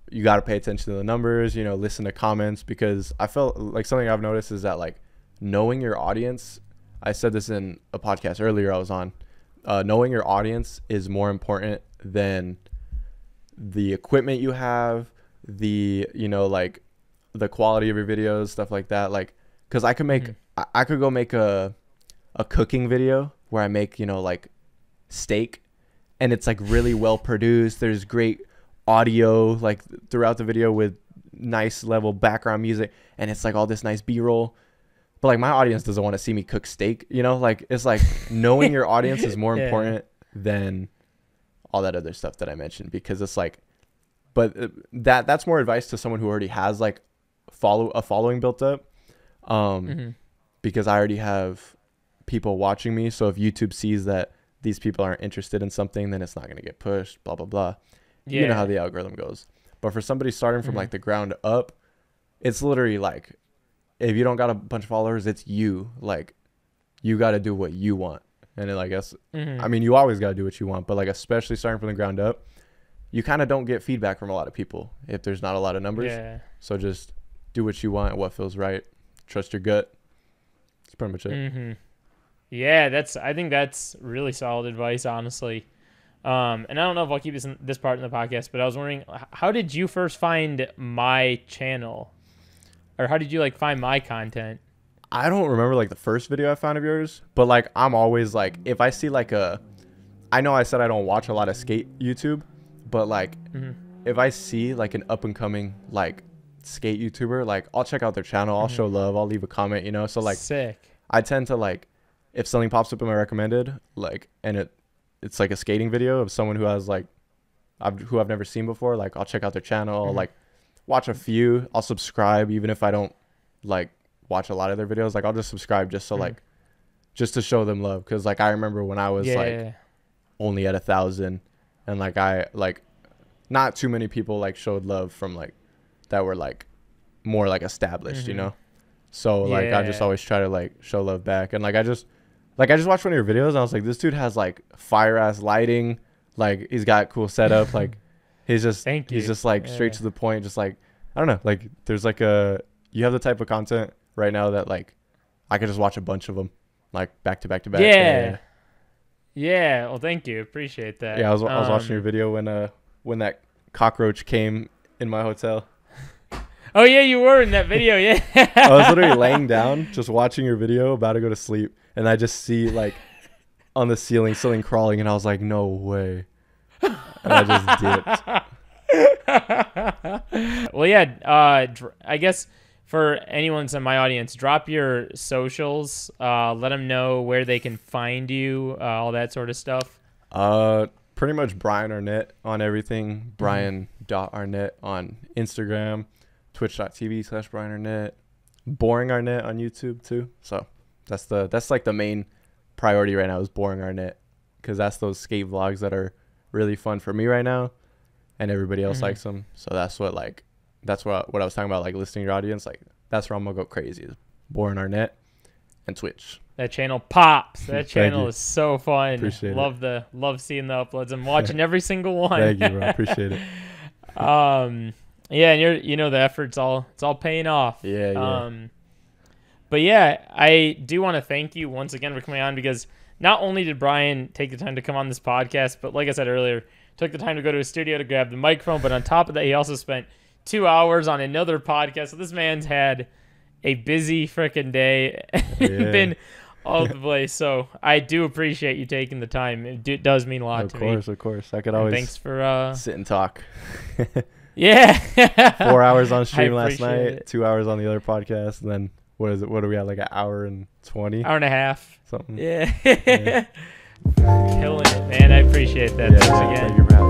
you got to pay attention to the numbers, you know, listen to comments, because I felt like something I've noticed is that like knowing your audience, I said this in a podcast earlier I was on, knowing your audience is more important than the equipment you have, the, you know, like the quality of your videos, stuff like that. Like, cause I could go make a cooking video where I make, you know, like steak, and it's like really well produced. There's great audio like throughout the video with nice level background music, and it's like all this nice B-roll. But like my audience doesn't want to see me cook steak, you know, like it's like knowing your audience is more important than all that other stuff that I mentioned, because it's like, but that's more advice to someone who already has like a following built up. Because I already have people watching me. So if YouTube sees that these people aren't interested in something, then it's not going to get pushed, blah, blah, blah. You know how the algorithm goes. But for somebody starting from like the ground up, it's literally like, if you don't got a bunch of followers, it's you. Like, you got to do what you want. And then I guess, I mean, you always got to do what you want, but like, especially starting from the ground up, you kind of don't get feedback from a lot of people if there's not a lot of numbers. So just do what you want, what feels right. Trust your gut. That's pretty much it.
Yeah, I think that's really solid advice, honestly. And I don't know if I'll keep this part in the podcast, but I was wondering, how did you first find my channel? Or how did you like find my content?
I don't remember like the first video I found of yours, but like I'm always like, if I see like I know I said I don't watch a lot of skate YouTube, but like if I see like an up and coming like skate YouTuber, like I'll check out their channel, I'll show love, I'll leave a comment, you know. So like
sick.
I tend to like, if something pops up in my recommended, like, and it's like a skating video of someone who has like who I've never seen before, like I'll check out their channel, I'll like watch a few, I'll subscribe even if I don't like watch a lot of their videos. Like I'll just subscribe just so like just to show them love, because like I remember when I was like only at 1,000, and like I like not too many people like showed love from like that were like more like established, you know. So like I just always try to like show love back, and like I just watched one of your videos and I was like, this dude has like fire ass lighting, like he's got cool setup, like he's just like straight to the point, just like I don't know, like there's like you have the type of content right now that like I could just watch a bunch of them like back to back to back.
Yeah, well thank you, appreciate that.
I was watching your video when that cockroach came in my hotel.
Oh yeah, you were in that video. Yeah.
I was literally laying down just watching your video, about to go to sleep, and I just see like on the ceiling something crawling, and I was like, no way. And I just dipped.
Well, yeah, I guess for anyone in my audience, drop your socials, let them know where they can find you, all that sort of stuff.
Pretty much Bryan Arnett on everything. Bryan.Arnett on Instagram, twitch.tv/Bryan Arnett, Boring Arnett on YouTube too. So that's like the main priority right now is Boring Arnett, because that's those skate vlogs that are really fun for me right now, and everybody else likes them. So that's what I was talking about, like listening to your audience. Like that's where I'm gonna go crazy, is Boring Arnett and Twitch.
That channel pops. That channel is so fun.
Appreciate
it. Love seeing the uploads. I'm watching every single one.
Thank you, bro. Appreciate it.
Yeah, and the effort's all paying off.
Yeah.
But yeah, I do want to thank you once again for coming on, because not only did Bryan take the time to come on this podcast, but like I said earlier, took the time to go to his studio to grab the microphone. But on top of that, he also spent 2 hours on another podcast. So this man's had a busy freaking day. Been all over the place. So I do appreciate you taking the time. It does mean a lot to me.
Of course. I could always
thanks for
sit and talk.
Yeah.
4 hours on stream last night, 2 hours on the other podcast, and then what are we at, like an hour and 20?
Hour and a half.
Something.
Yeah. Killing it, man. I appreciate that. Thanks again.
Thank you for having me.